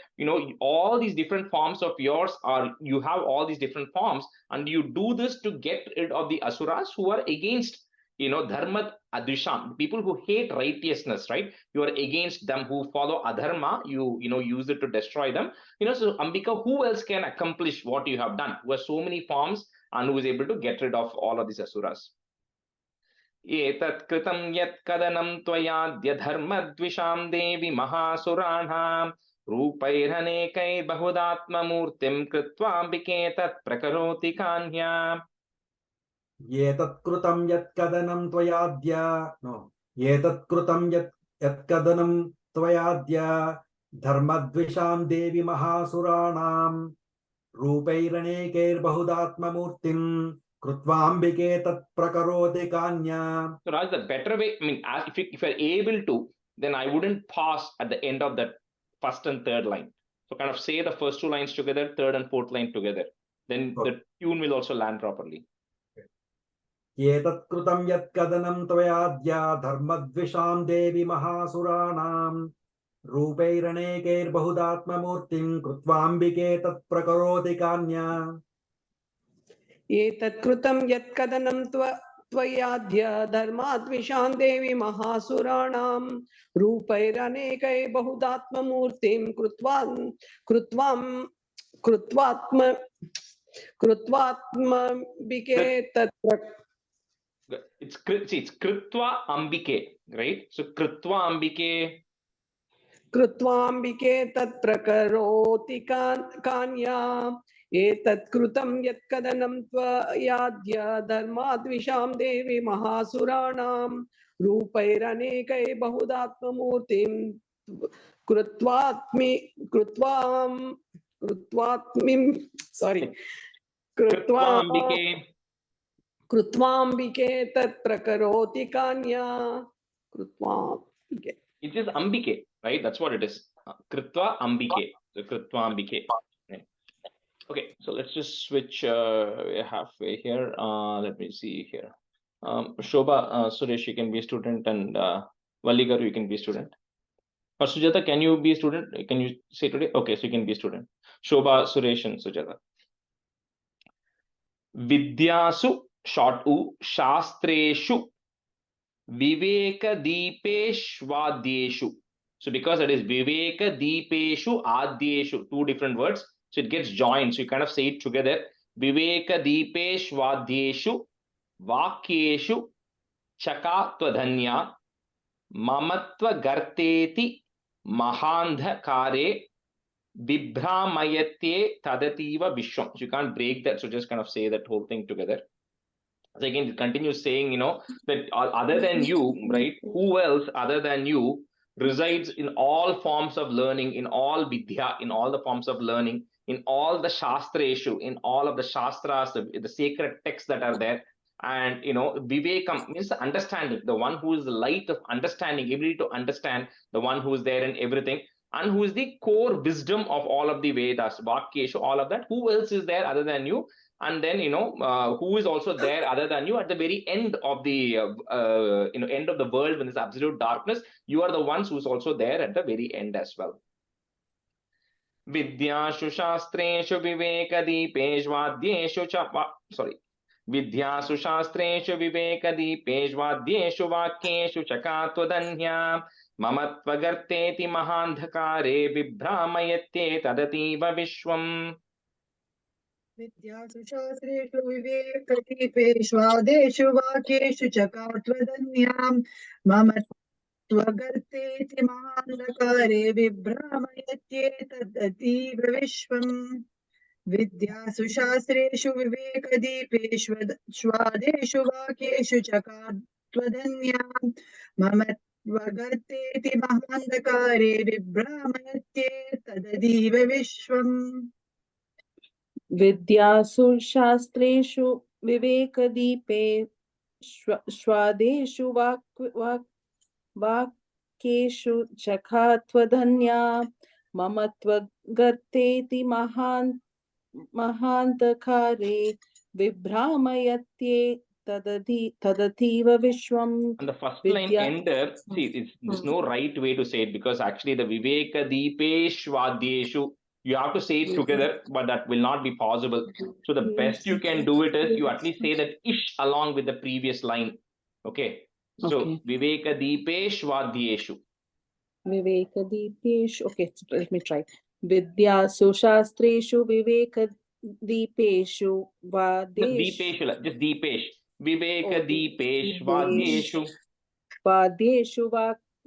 all these different forms of yours you have all these different forms, and you do this to get rid of the asuras who are against, dharma advisham, people who hate righteousness, right? You are against them, who follow adharma, you use it to destroy them. So Ambika, who else can accomplish what you have done, who has so many forms and who is able to get rid of all of these asuras? Etat kritam yat kadanam tvayadya dharma dvisham devi mahasuranam रूपैरनेकै बहुदात्ममूर्तिं कृत्वाम्बिके तत् प्रकरोति कान्या. एतत्कृतं यत्कदनं त्वयाद्य एतत्कृतं यत्कदनं त्वयाद्य धर्मद्विषां देवि महासुराणां रूपैरनेकैर्बहुदात्ममूर्तिं कृत्वाम्बिके तत् प्रकरोति कान्या. So Raj, the better way, I mean, if you're able to, then I wouldn't pause at the end of that first and third line. So kind of say the first 2 lines together, third and fourth line together. Then the tune will also land properly. एतत्कृतं यत्कदनं त्वयाद्य धर्मद्विषां देवि महासुराणां रूपैरनेकैर्बहुदात्ममूर्तिं कृत्वाम्बिके तत् प्रकरोति कान्या. एतत्कृतं यत्कदनं त्वयाद्य धर्माद्विषां देवि महासुराणां रूपैरनेकै बहुदात्ममूर्तिं कृत्वात्मबिके तत्र. It's kritva ambike, right? So kritva ambike तत् प्रकरोति कान्या. एतत्कृतं यत्कदनं त्वयाद्य धर्माद्विषां देवि महासुराणां रूपैरनेकै बहुदात्ममूर्तिं कृत्वाम्बिके तत् प्रकरोति कान्या. कृत्वाम्बिके. It is ambike, right? That's what it is. Kritva ambike. So kritva ambike. Right. Okay, so let's just switch halfway here. Let me see here. Shobha, Suresh, you can be a student, and Valligaru, you can be a student. Or Sujata, can you be a student? Can you say today? Okay, so you can be a student. Shobha, Suresh, and Sujata. Vidyasu, short u, Shastreshu, Viveka Deepeshvadyeshu. So because it is Viveka Deepeshu Adyeshu, two different words, so it gets joined. So you kind of say it together. Viveka Deepeshvadyeshu Vakyeshu Chakatvadhanya Mamatva Garteti Mahandhakare Vibhramayatye Tadativa Vishwam. So you can't break that. So just kind of say that whole thing together. So again, it continues saying, that other than you, right? Who else other than you resides in all forms of learning, in all vidya, in all the forms of learning, in all the shastreshu, in all of the shastras, the sacred texts that are there. And vivekam means understanding, the one who is the light of understanding, ability to understand, the one who is there in everything, and who is the core wisdom of all of the Vedas, Vakyeshu, all of that. Who else is there other than you? And then who is also there other than you at the very end of the end of the world, when there's absolute darkness? You are the ones who's also there at the very end as well. Vidyashu shastreshu vivekadipeshvadyeshu Vidyashu shastreshu vivekadipeshvadyeshu vakyeshu chakatvadanya mamatvagarteti mahandhakare vibhramayate tadativa vishwam. Vidyasu shastreshu vivekadipeshvadyeshu vakyeshu chakatvadanyam mamatvagarteti mahandhakare vibhramayate tadativa vishwam. Vidyasu shastreshu vivekadipeshvadyeshu vakyeshu chakatvadanyam mamatvagarteti mahandhakare vibhramayate tadativa vishwam. Vidyasu shastreshu vivekadipe shwadeshu vakyeshu chakatvadanya mamatvagarteti mahantakare vibhramayatye tadativa vishwam. And the first line ender, see, there's no right way to say it, because actually the Viveka Deepeshvadyeshu, you have to say it together, but that will not be possible. So the best you can do it is you at least say that ish along with the previous line. Okay. So Viveka Deepeshvadyeshu. Viveka Deepeshu. Okay, so let me try. Vidyasu shastreshu Viveka Deepeshu Deepeshu, just Deepesh. Viveka Deepeshvadyeshu. Vadyeshu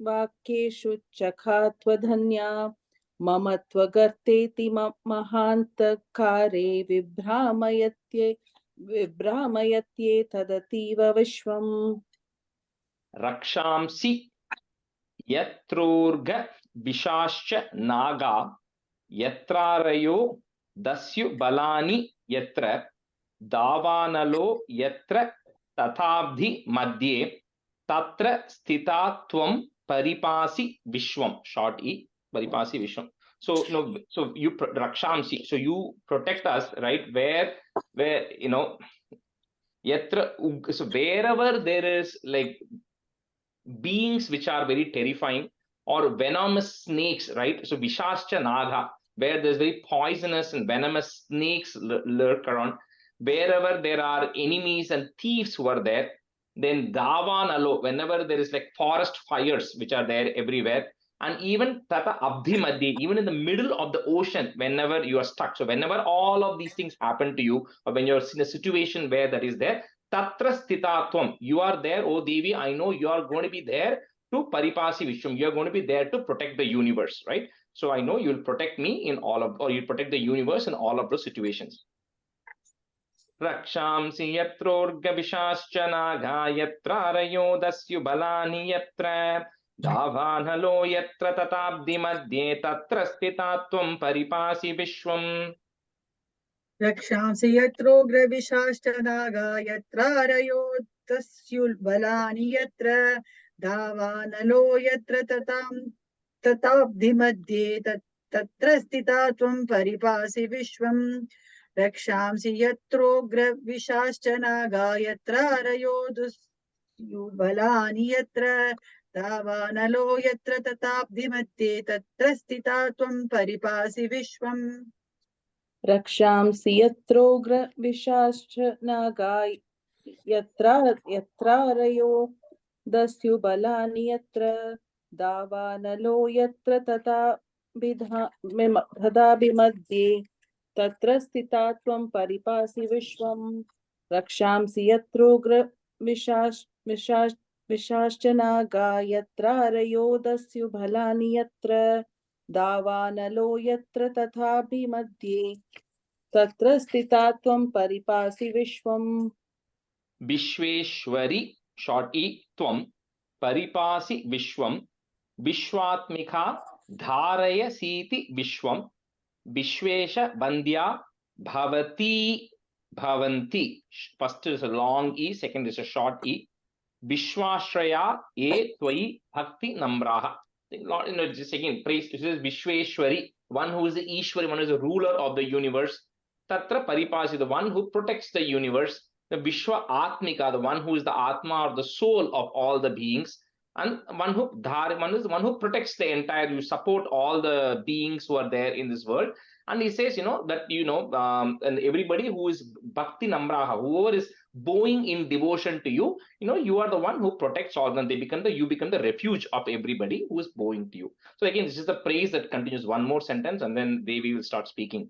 vakyeshu chakatvadhanya mamatvagarteti mahantakare vibhramayatye tadativa vishwam. Rakshamsi yatrurga vishascha naga yatrarayo dasyu balani yatra davanalo yatra tathabdhi madhye tatra sthitatvam paripasi vishwam. Short e, paripasi vishwam. So no, so you rakshamsi, so you protect us, right? Where yatra, so wherever there is like beings which are very terrifying, or venomous snakes, right? So vishascha naga, where there's very poisonous and venomous snakes lurk around, wherever there are enemies and thieves who are there, then davanalo, whenever there is like forest fires which are there everywhere, and even tata abdhi madhye, even in the middle of the ocean, whenever you are stuck. So whenever all of these things happen to you, or when you're in a situation where that is there, tatra sthitatvam, you are there, oh Devi, I know you are going to be there to paripasi vishwam, you are going to be there to protect the universe, right? So I know you'll protect me in all of, or you'll protect the universe in all of those situations. Rakshamsi yatrorga vishascha naga yatrarayo dasyu balani yatra davanalo yatra tatabdi madhye tatra sthitatvam paripasi vishwam. Rakshamsi yatrogra vishashta naga yatrarayo tasyul balani yatra davanalo yatra tatabdi madhye tatra sthitatvam paripasi vishwam. Rakshamsi yatrogra vishashta naga yatrarayo tasyul balani yatra davanalo yatra tatabdi madhye tatra sthitatvam paripasi vishwam. रक्षांसि यत्रोग्रविशाश्च Naga यत्रारयो दस्युबलानि यत्र दावानलो यत्र तथा विमध्ये तत्र स्थिता त्वं परिपासि विश्वम् रक्षांसि यत्रोग्रविशाश्च नागा यत्रारयो दस्युबलानि यत्र दावानलो यत्र तथाभिमध्ये तत्र स्थिता त्वं परिपासि विश्वम् विश्वेश्वरि short e त्वं परिपासि विश्वं विश्वात्मिका धारयसीति विश्वं विश्वेश बंध्या भवती bhavanti. First is a long e, second is a short e. Vishwashraya e tvai bhakti namraha. Just again, praise. This is Vishweshwari, one who is the Ishwari, one who is the ruler of the universe. Tatra Paripasi, the one who protects the universe. The Vishwa Atmika, the one who is the Atma or the soul of all the beings. And one who is the one who protects the entire, you support all the beings who are there in this world. And he says, and everybody who is Bhakti Namraha, whoever is bowing in devotion to you, you are the one who protects all of them. You become the refuge of everybody who is bowing to you. So again, this is the praise that continues one more sentence, and then Devi will start speaking.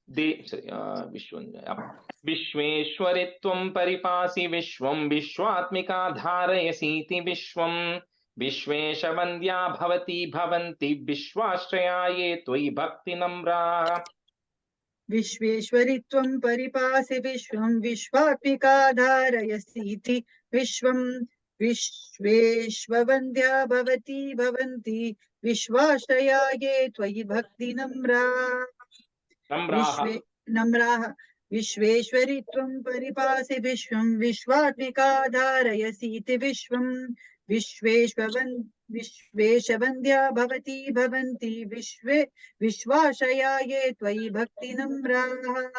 Vishweshwaritvam paripasi vishwam vishwatmika dharayasiti vishwam Vishwesha Vandya Bhavati Bhavanti Vishwashrayaye Tvai Bhakti Namra. Vishweshwaritvam paripasi vishwam vishwatmika dharayasiti vishwam Vishweshwavandya bhavati bhavanti Vishwashrayaye Tvai Bhakti Namra. Namraha Vishweshwaritvam paripasi vishwam vishwatmika dharayasiti vishwam Vishweshavandya bhavati bhavanti Vishwashayaye Tvai Bhakti Namraha.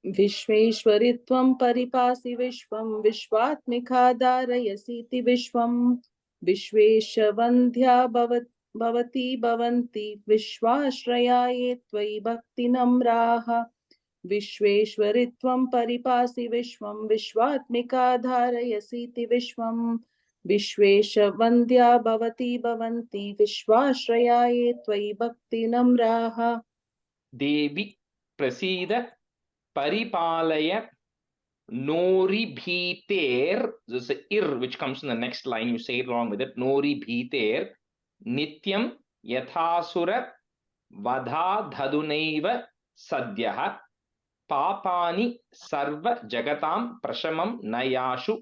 Vishweshwaritvam paripasi vishwam vishwatmika dharayasiti vishwam Vishweshavandya bhavati bhavanti Vishwashrayaye Tvai Bhakti Namraha. Vishweshwaritvam paripasi vishwam vishwatmika dharayasiti vishwam Vishweshavandya bhavati bhavanti Vishwashrayaye Tvai Bhakti Namraha. Devi Prasida Paripalaya Nori Bhiter. There's an ir which comes in the next line. You say it along with it. Nori Bhiter Nityam Yathasura Vadha Dhadunaiva Sadhyaha Papani Sarva Jagatam Prashamam Nayashu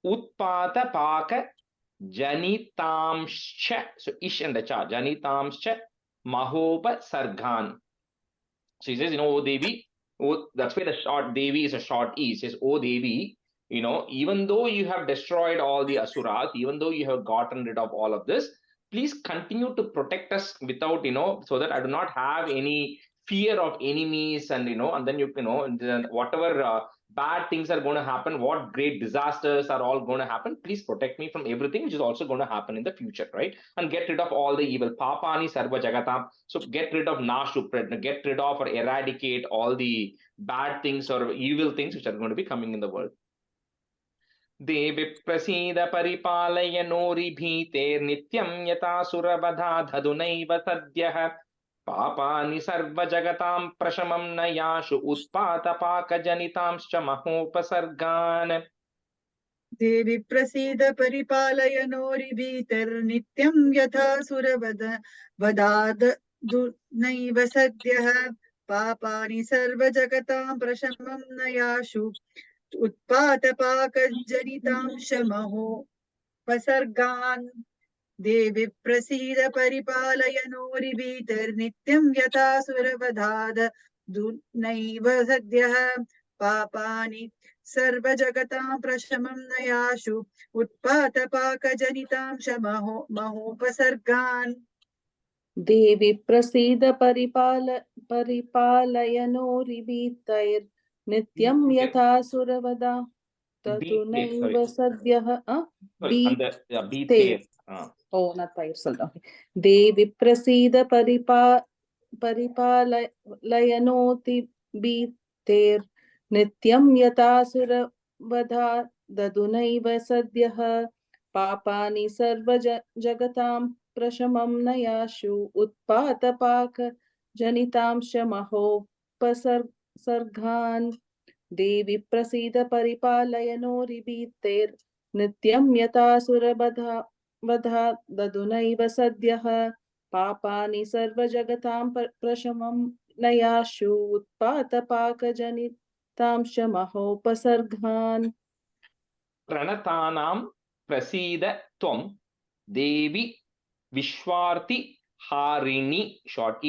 Utpata Paka Janitamscha. So ish and the cha. Janitamscha Mahopa Sargan. So he says, O Devi, that's why the short Devi is a short e. He says, O Devi, even though you have destroyed all the asuras, even though you have gotten rid of all of this, please continue to protect us without, so that I do not have any fear of enemies and, and then whatever bad things are going to happen, what great disasters are all going to happen, please protect me from everything which is also going to happen in the future, right? And get rid of all the evil. Papani sarva jagatam. So get rid of nashu, get rid of or eradicate all the bad things or evil things which are going to be coming in the world. Devi prasida paripalaya nori bhiter nityam yata suravadha dhadunaiva sadhyaha Papani sarva jagatam prashamam nayashu utpata paka janitamscha mahopasargan. Devi prasida paripalaya nori bhiter nityam yatha suravada vadad naiva sadhyaha Papani sarva jagatam prashamam nayashu Utpata paka janitam shamaho pasargan. Devi prasida paripalaya nori bhiter nityam yata suravadhada dunaiva sadhyaha papani sarva jagatam prashamam nayashu utpata paka janitam shamaho pasargan. Devi prasida paripalaya nori bhiter Nityam yatha suravada tatunaiva sadhyaha. Bhiter. Oh, not fire. Okay. Devi prasida परिपालयनोति बीतेर् नित्यं यथासुरवधा ददुनैव सद्यः पापानि जगतां प्रशमं नयाशु उत्पातपाक जनितांश महोपसर्गान् देवी प्रसीद परिपालय नोरिबीतेर् नित्यं यथासुरवधा ददुनैव सद्यः पापानि सर्वजगतां प्रशमं नयाशु उत्पातपाकजनितांश महोपसर्गान् प्रणतानां प्रसीद त्वं देवी विश्वार्ति हारिणी short e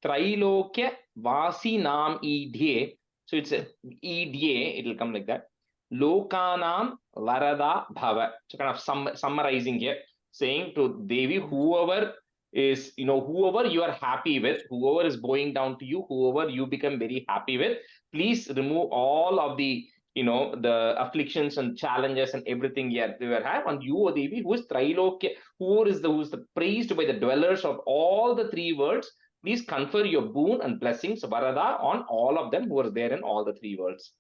Trailokya वासिनाम ईढ्ये. So it's a ईढ्ये, it will come like that. Lokanam varada bhava. So kind of summarizing here, saying to Devi, whoever is, whoever you are happy with, whoever is bowing down to you, whoever you become very happy with, please remove all of the, the afflictions and challenges and everything here we have on you, O Devi, who is Trailokya, who is the praised by the dwellers of all the three worlds. Please confer your boon and blessings, Varada, on all of them who are there in all the three worlds.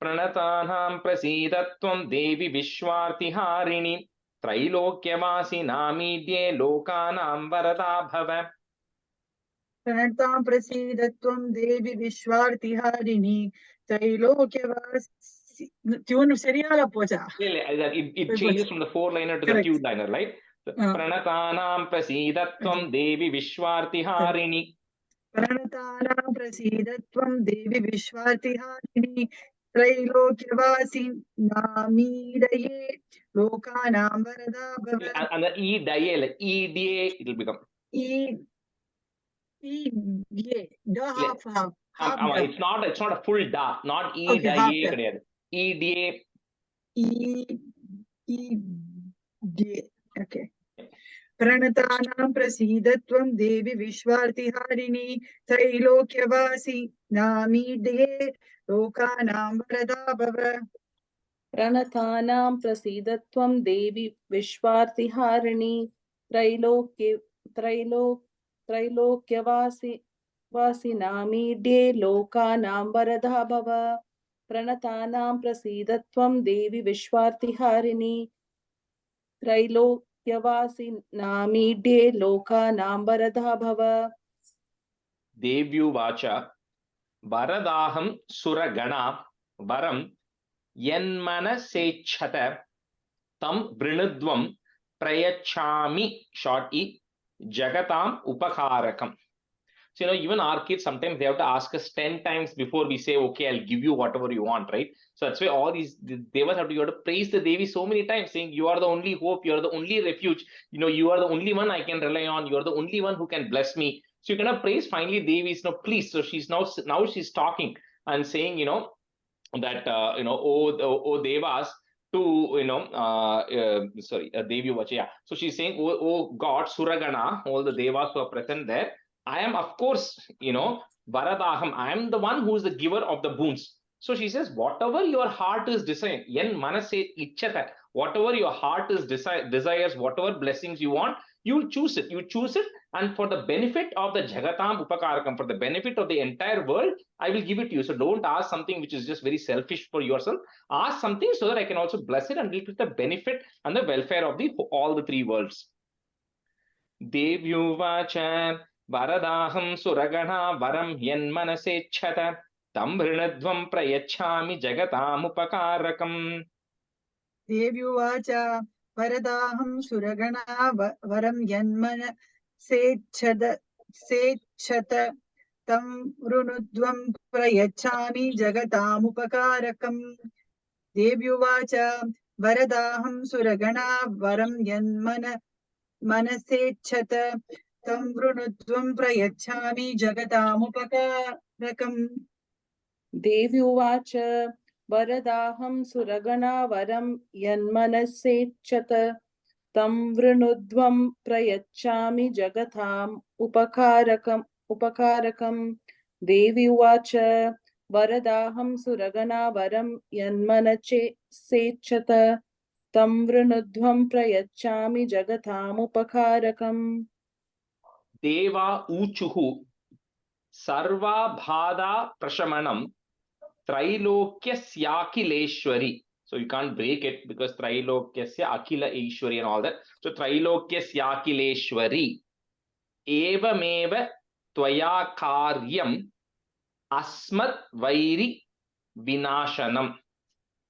Pranatanam prasidatvam Devi Vishwartiharini Trailokyavasinamidye Lokanam Varada Bhava. प्रणतां प्रसीदत्वं Devi विश्वार्तिहारिणी त्रैलोक्यवासी tune சரியாக போச்சா? It changes from the four-liner to the two-liner, right? Pranatanam prasidatvam Devi Vishwartiharini. प्रणतानां प्रसीदत्वं देवी विश्वार्तिहारिणी त्रैलोक्यवासिनामीडये लोकानां वरदा भव. And the E-daye, like E-da, it will become. It's not a full da, not E-daye. E-da. Okay. प्रणतानां प्रसीदत्वं देवी विश्वार्तिहारिणी त्रैलोक्यवासिनामीडये लोकानां वरदा भव. प्रणतानां प्रसीदत्वं देवी विश्वार्तिहारिणी त्रैलोक्यवासिनामीड्ये लोकानां वरदा भव. प्रणतानां प्रसीदत्वं देवी विश्वार्तिहारिणी त्रैलोक्यवासिनामीड्ये लोकानां वरदा भव. Devyuvacha Varadaham Suragana Varam Yanmanasechata Tam Vrinudvam Prayachami short e Jagatam Upakarakam. So, even our kids, sometimes they have to ask us 10 times before we say, okay, I'll give you whatever you want, right? So that's why all these devas you have to praise the Devi so many times, saying, you are the only hope, you are the only refuge, you are the only one I can rely on, you are the only one who can bless me. So you cannot praise finally Devi's please. So she's now she's talking and saying, that, oh devas, to, Devi Vacha, yeah. So she's saying, oh God, Suragana, all the devas who are present there, I am, of course, Varadaham, I am the one who is the giver of the boons. So she says, whatever your heart is desiring, yen manase ichchata, whatever your heart is desires, whatever blessings you want, you choose it. You choose it, and for the benefit of the Jagatam Upakarakam, for the benefit of the entire world, I will give it to you. So don't ask something which is just very selfish for yourself. Ask something so that I can also bless it and give it the benefit and the welfare of all the three worlds. Devyuvacha Varadaham Suragana Varam Yanmanasechata Tam Vrinadvam Prayachami Jagatam Upakarakam. देव्युवाच वरदाहं सुरगणा वरं यन्मनसेच्छत तं वृणुध्वं प्रयच्छामि जगतामुपकारकम्. देव्युवाच वरदाहं सुरगणा वरं यन्मनसेच्छत तं वृणुध्वं प्रयच्छामि जगतामुपकारकम्. देव्युवाच वरदाहं सुरगणा वरं यन्मनसेच्छत तं वृणुध्वं प्रयच्छामि जगताम् उपकारकम्. देवी उवाच वरदाहं सुरगणा वरं यन्मनसेच्छत तं वृणुध्वं प्रयच्छामि जगतामुपकारकम्. Deva Uchuhu Sarva Bhada Prashamanam Trilokyasya Akileshwari. So you can't break it because Trilokyasya Akila Ishwari and all that. So Trilokyasya Akileshwari Evameva Tvaya Karyam Asmat Vairi Vinashanam.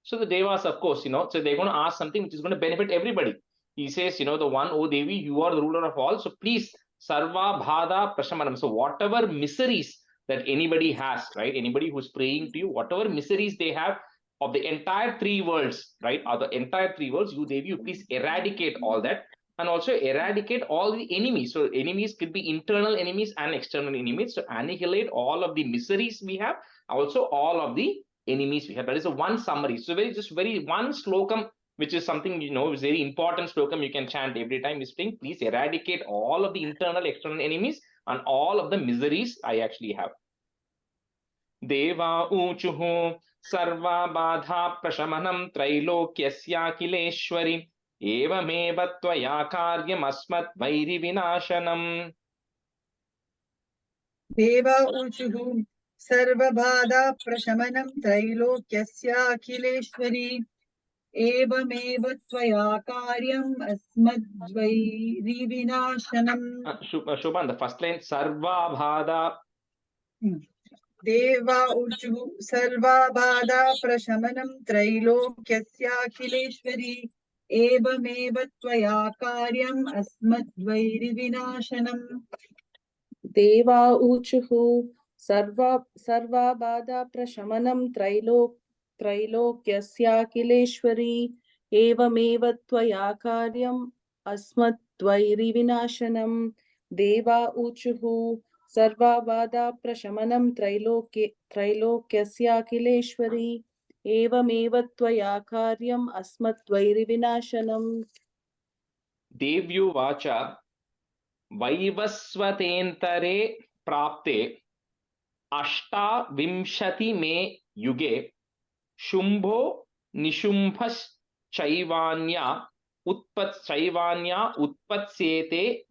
So the Devas, of course, so they're going to ask something which is going to benefit everybody. He says, the one, oh Devi, you are the ruler of all. So please, Sarva Bhada Prashamanam. So whatever miseries that anybody has, right? Anybody who's praying to you, whatever miseries they have of the entire three worlds, right? Or the entire three worlds, you Devi, you please eradicate all that. And also eradicate all the enemies. So enemies could be internal enemies and external enemies. So annihilate all of the miseries we have. Also all of the enemies we have. That is a one summary. So very one slokam, which is something is very important slokam you can chant every time is saying, please eradicate all of the internal external enemies and all of the miseries I actually have. Deva uchuhu sarva badha prashamanam trilokyasya kileshwari evameva tvaya karyam asmat vairi vinashanam. Deva uchuhu sarvabhada prashamanam trilokyasya akhileshwari evameva tvaya karyam asmadvairi vinashanam. Shubhan, the first line, sarva bhada. Deva uchuhu sarvabhada prashamanam trilokyasya akhileshwari evameva tvaya karyam asmadvairi vinashanam. Deva uchuhu sarva bada prashamanam trilokyasya kileshwari evameva tvaya karyam asmadvairi vinashanam. Deva uchuhu sarva bada prashamanam trilokyasya kileshwari evameva tvaya karyam asmadvairi vinashanam. Devyu vacha Vaivasvatentare prapte Ashta Vimshati me yuge Shumbho Nishumbhas Chaivanya Utpatsete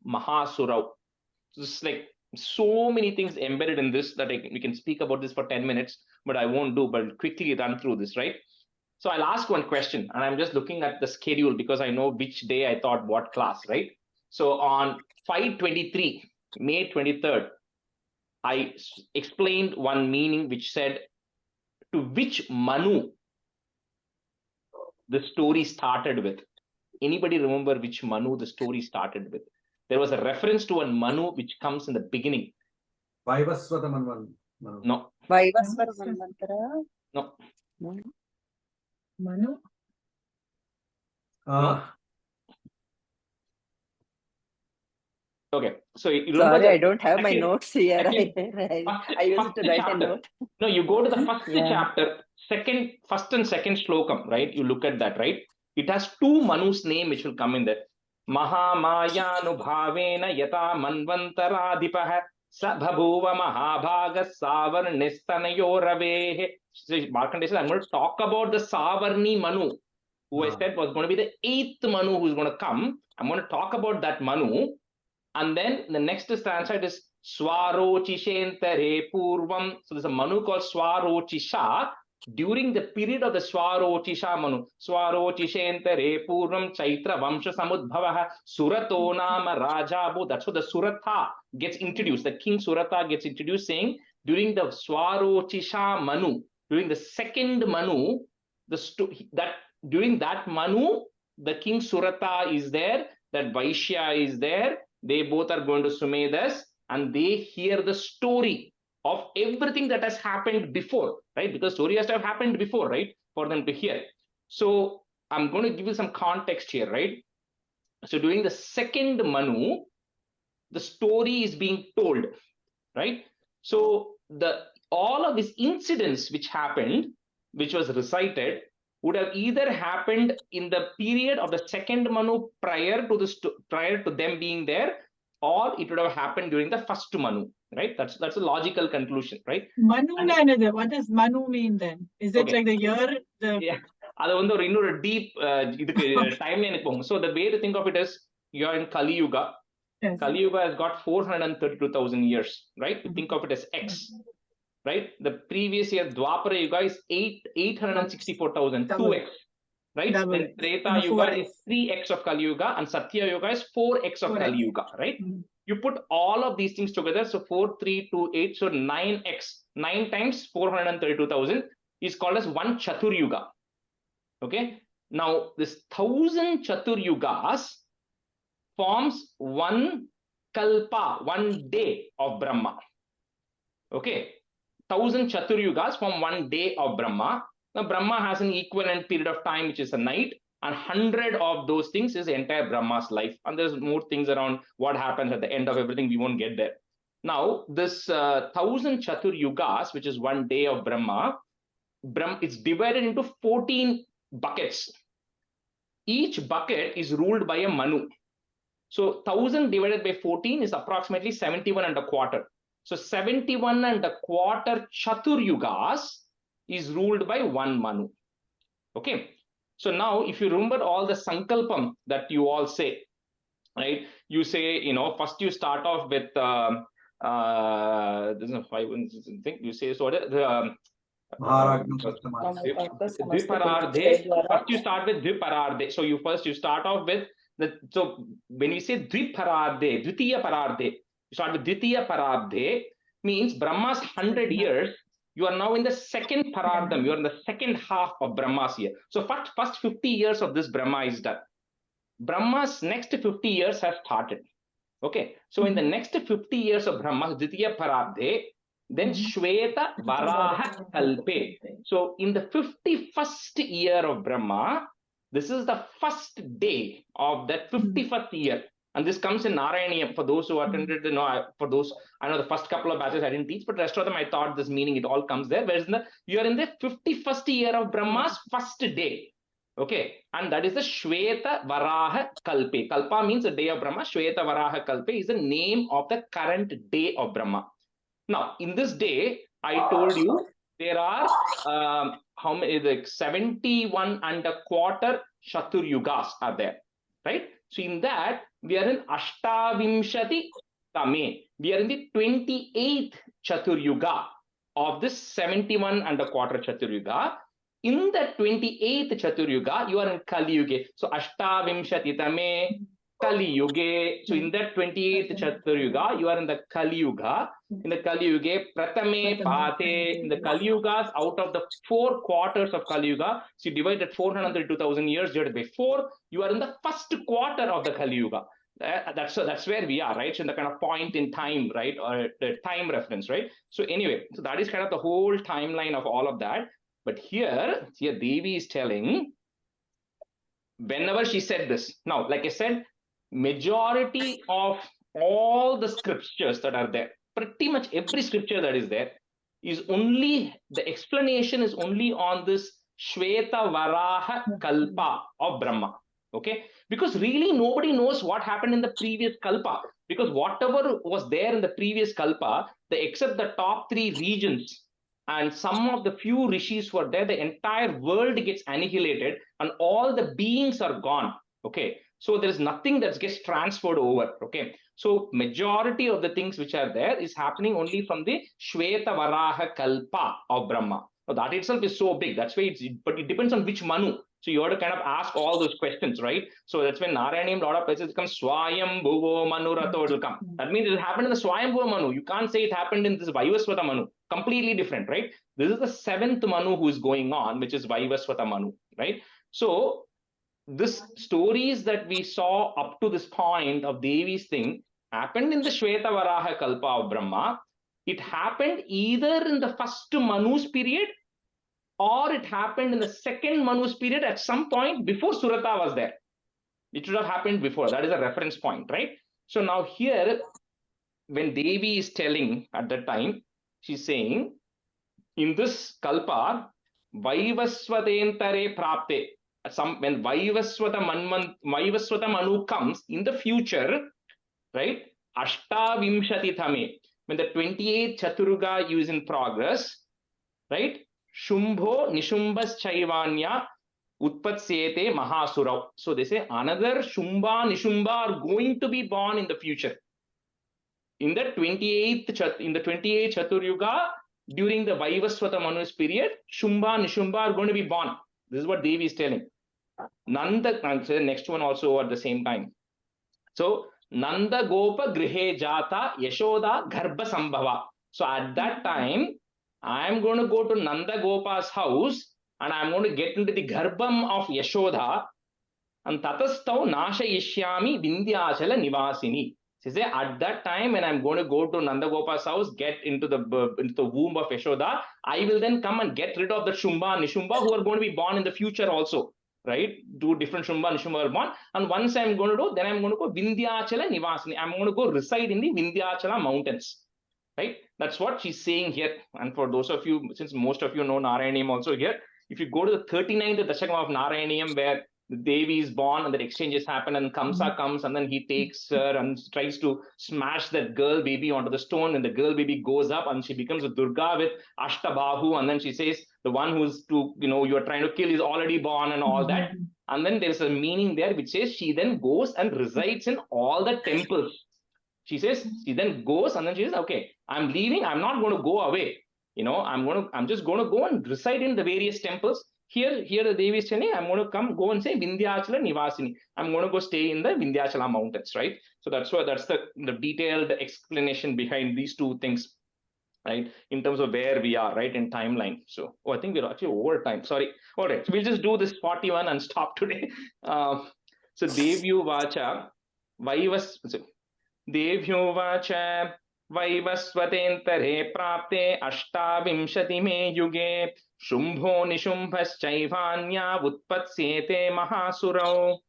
Mahasurav. So it's like so many things embedded in this that we can speak about this for 10 minutes, but I won't do, but quickly run through this, right? So I'll ask one question, and I'm just looking at the schedule because I know which day I taught what class, right? So on 5/23, May 23rd, I explained one meaning which said, to which Manu the story started with. Anybody remember which Manu the story started with? There was a reference to one Manu which comes in the beginning. Vaivasvata Manu. No. Vaivasvara Manvantara. No. Manu. No. Okay, so you remember. Sorry, I don't have my notes here. Second, I use it to write a note. No, you go to the first Yeah. chapter, first and second slokam, right? You look at that, right? It has two Manu's name which will come in there. Mahamayanu yata manvantaradipah sabhabuva mahabhaga savarnistanayoravehe. So Markandeya says, I'm going to talk about the Savarni Manu, who I said was going to be the 8th Manu who's going to come. I'm going to talk about that Manu. And then the next stanza is Swarochishentere Purvam. So there's a Manu called Swarochisha during the period of the Swarochisha Manu. Swarochishentere Purvam Chaitra Vamsha Samudbhavaha Surato Nama Rajabu. That's what the Suratha gets introduced. The king Suratha gets introduced saying during the Swarochisha Manu, during the second Manu, during that Manu, the king Suratha is there, that Vaishya is there. They both are going to Sumedas and they hear the story of everything that has happened before, right? Because story has to have happened before, right? For them to hear. So I'm going to give you some context here, right? So during the second Manu, the story is being told, right? So all of these incidents which happened, which was recited, would have either happened in the period of the second Manu prior to them being there, or it would have happened during the first Manu, right? That's a logical conclusion, right? Manu, what does Manu mean then? Is it like the year? Yeah, அது வந்து ஒரு deep இதுக்கு timeline போகும். So the way to think of it is, you are in Kali Yuga, Yes. Kali Yuga has got 432,000 years, right? You think of it as X, right? The previous year, Dwapara Yuga is 864,000, Double. 2X, right? Double Then X. Treta And the Yuga 4X. is 3X of Kali Yuga, and Satya Yuga is 4X of 4X. Kali Yuga, right? You put all of these things together, so 4, 3, 2, 8, so 9X, 9 times 432,000 is called as one Chatur Yuga. Okay, now this 1,000 Chatur Yugas forms one Kalpa, one day of Brahma. Okay, 1,000 Chatur Yugas form one day of Brahma. Now Brahma has an equivalent period of time, which is a night, and 100 of those things is entire Brahma's life. And there's more things around what happens at the end of everything. We won't get there. Now, this 1,000 Chatur Yugas, which is one day of Brahma, it's divided into 14 buckets. Each bucket is ruled by a Manu. So 1,000 divided by 14 is approximately 71 and a quarter. So 71 and a quarter Chatur Yugas is ruled by one Manu. Okay. So now if you remember all the Sankalpam that you all say, right? You say, first you start off with, this is I think you say, so Dviparardhe. First you start with Dviparardhe. So you start off with so when we say Dviparardhe, Dvitiya Parardhe, you start with Dvitiya Parardhe, means Brahma's 100 years. You are now in the second Parardham. You are in the second half of Brahma's year. So first 50 years of this Brahma is done. Brahma's next 50 years have started. Okay. So in the next 50 years of Brahma, Dvitiya Parardhe, then Shweta Varaha Kalpe. So in the 51st year of Brahma, this is the first day of that 51st year. And this comes in Narayaniyam. For those who attended, for those, I know the first couple of batches I didn't teach, but the rest of them I thought this meaning, it all comes there. Whereas you are in the 51st year of Brahma's first day. Okay, and that is the Shweta Varaha Kalpe. Kalpa means the day of Brahma. Shweta Varaha Kalpe is the name of the current day of Brahma. Now, in this day, I told you there are how many? Like 71 and a quarter Chatur Yugas are there, right? So in that, we are in Ashtavimshati Tame. We are in the 28th Chatur Yuga of this 71 and a quarter Chatur Yuga. In the 28th Chatur Yuga, you are in Kali Yuga. So Ashtavimshati Tame, Kali Yuga. So in that 28th Chatur Yuga, you are in the Kali Yuga. In the Kali Yuga, Pratame Pate. In the Kali Yugas, out of the 4 quarters of Kali Yuga, so you divide that 432,000 years divided by 4, you are in the first quarter of the Kali Yuga. That's where we are, right? So in the kind of point in time, right? Or the time reference, right? So anyway, so that is kind of the whole timeline of all of that. But here Devi is telling, whenever she said this, now, like I said, majority of all the scriptures that are there, pretty much every scripture that is there, is only, the explanation is only on this Shweta Varaha Kalpa of Brahma. Okay, because really nobody knows what happened in the previous Kalpa, because whatever was there in the previous Kalpa, except the top 3 regions and some of the few rishis were there, the entire world gets annihilated and all the beings are gone. Okay, so there is nothing that gets transferred over. Okay, so majority of the things which are there is happening only from the Shweta Varaha Kalpa of Brahma. Now that itself is so big. That's why but it depends on which Manu. So you have to kind of ask all those questions, right? So that's when Narayaniyam, a lot of places come Swayam Bhuvo Manu Rato, it will come. That means it happened in the Swayam Bhuvo Manu. You can't say it happened in this Vaivasvata Manu. Completely different, right? This is the 7th Manu who is going on, which is Vaivasvata Manu, right? So this stories that we saw up to this point of Devi's thing happened in the Shweta Varaha Kalpa of Brahma. It happened either in the first Manu's period, or it happened in the second Manu's period at some point before Surata was there. It should have happened before. That is a reference point, right? So now here, when Devi is telling at that time, she's saying, in this Kalpa, Vaivasvatentare Prapte, when Vaivasvata Manu comes in the future, right? Ashtavimshati Thame, when the 28th Chaturuga is in progress, right? Shumbho Nishumbas Chaivanya Utpatsyete Mahasurav. So they say another Shumba, Nishumba are going to be born in the future. In the 28th Chatur Yuga, during the Vaivaswata Manu's period, Shumba, Nishumba are going to be born. This is what Devi is telling. Nanda, next one also at the same time. So Nanda Gopa Grihe Jata Yashoda Garbha Sambhava. So at that time, I am going to go to Nanda Gopa's house and I am going to get into the Garbham of Yashoda and Tatastau Nasha Ishyami Vindhyachala Nivasini. She says, at that time when I'm going to go to Nanda Gopa's house, get into the womb of Yashoda, I will then come and get rid of the Shumba and Nishumba who are going to be born in the future also. Right? Two different Shumba and Nishumba are born. And once I'm going to do, then I'm going to go Vindhyachala Nivasini. I'm going to go reside in the Vindhyachala mountains. Right? That's what she's saying here. And for those of you, since most of you know Narayaniyam also here, if you go to the 39th Dashakam of Narayaniyam, where the Devi is born and the exchanges happen and Kamsa comes and then he takes her and tries to smash that girl baby onto the stone, and the girl baby goes up and she becomes a Durga with Ashtabahu, and then she says the one who's to, you are trying to kill is already born and all that. And then there's a meaning there which says she then goes and resides in all the temples. She says, she then goes and then she says, okay, I'm leaving, I'm not going to go away. I'm just going to go and reside in the various temples. Here the Devi is telling, I'm going to go and say Vindhyachala Nivasini. I'm going to go stay in the Vindhyachala mountains, right? So that's the detailed explanation behind these two things, right? In terms of where we are, right, in timeline. So, I think we're actually over time. Sorry. All right, so we'll just do this 41 and stop today. So Devyu Vacha Devyuvacha Vaivasvatentare Prapte Ashtavinshati yuge Shumbho Nishumbhaschaivaanya Utpatsyete Mahasurau.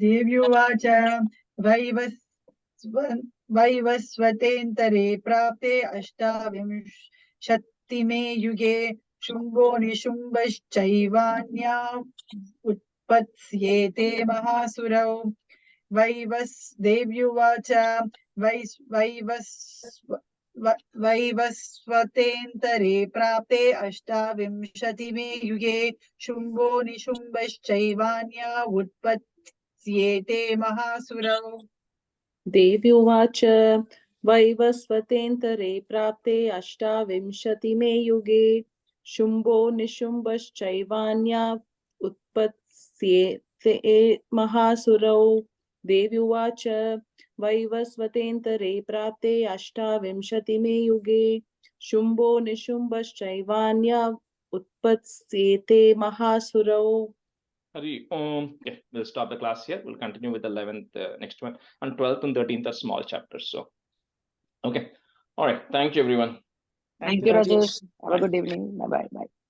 Devyuvacha Vaivasvatentare Prapte Ashtavinshati yuge Shumbho Nishumbhaschaivaanya Utpatsyete Mahasurau. Devyuvacha Vaivasvatentare Prapte Ashtavinshati yuge Shumbho Nishumbhaschaivaanya Utpatsyete Mahasurau. Devyuvacha Vaivasvatentare Prapte Ashtavinshati yuge Shumbho Nishumbhaschaivaanya Utpatsyete Mahasurau. Devyuvacha Vaivasvatentare Prapte Ashtavinshati yuge Shumbho Nishumbhaschaivaanya Utpatsyete Mahasurau. Hari Om. Okay, we'll stop the class here. We'll continue with the 11th next one, and 12th and 13th are small chapters. So, okay. All right. Thank you, everyone. Thank you, Rajesh. Have a good evening. Bye-bye. Bye.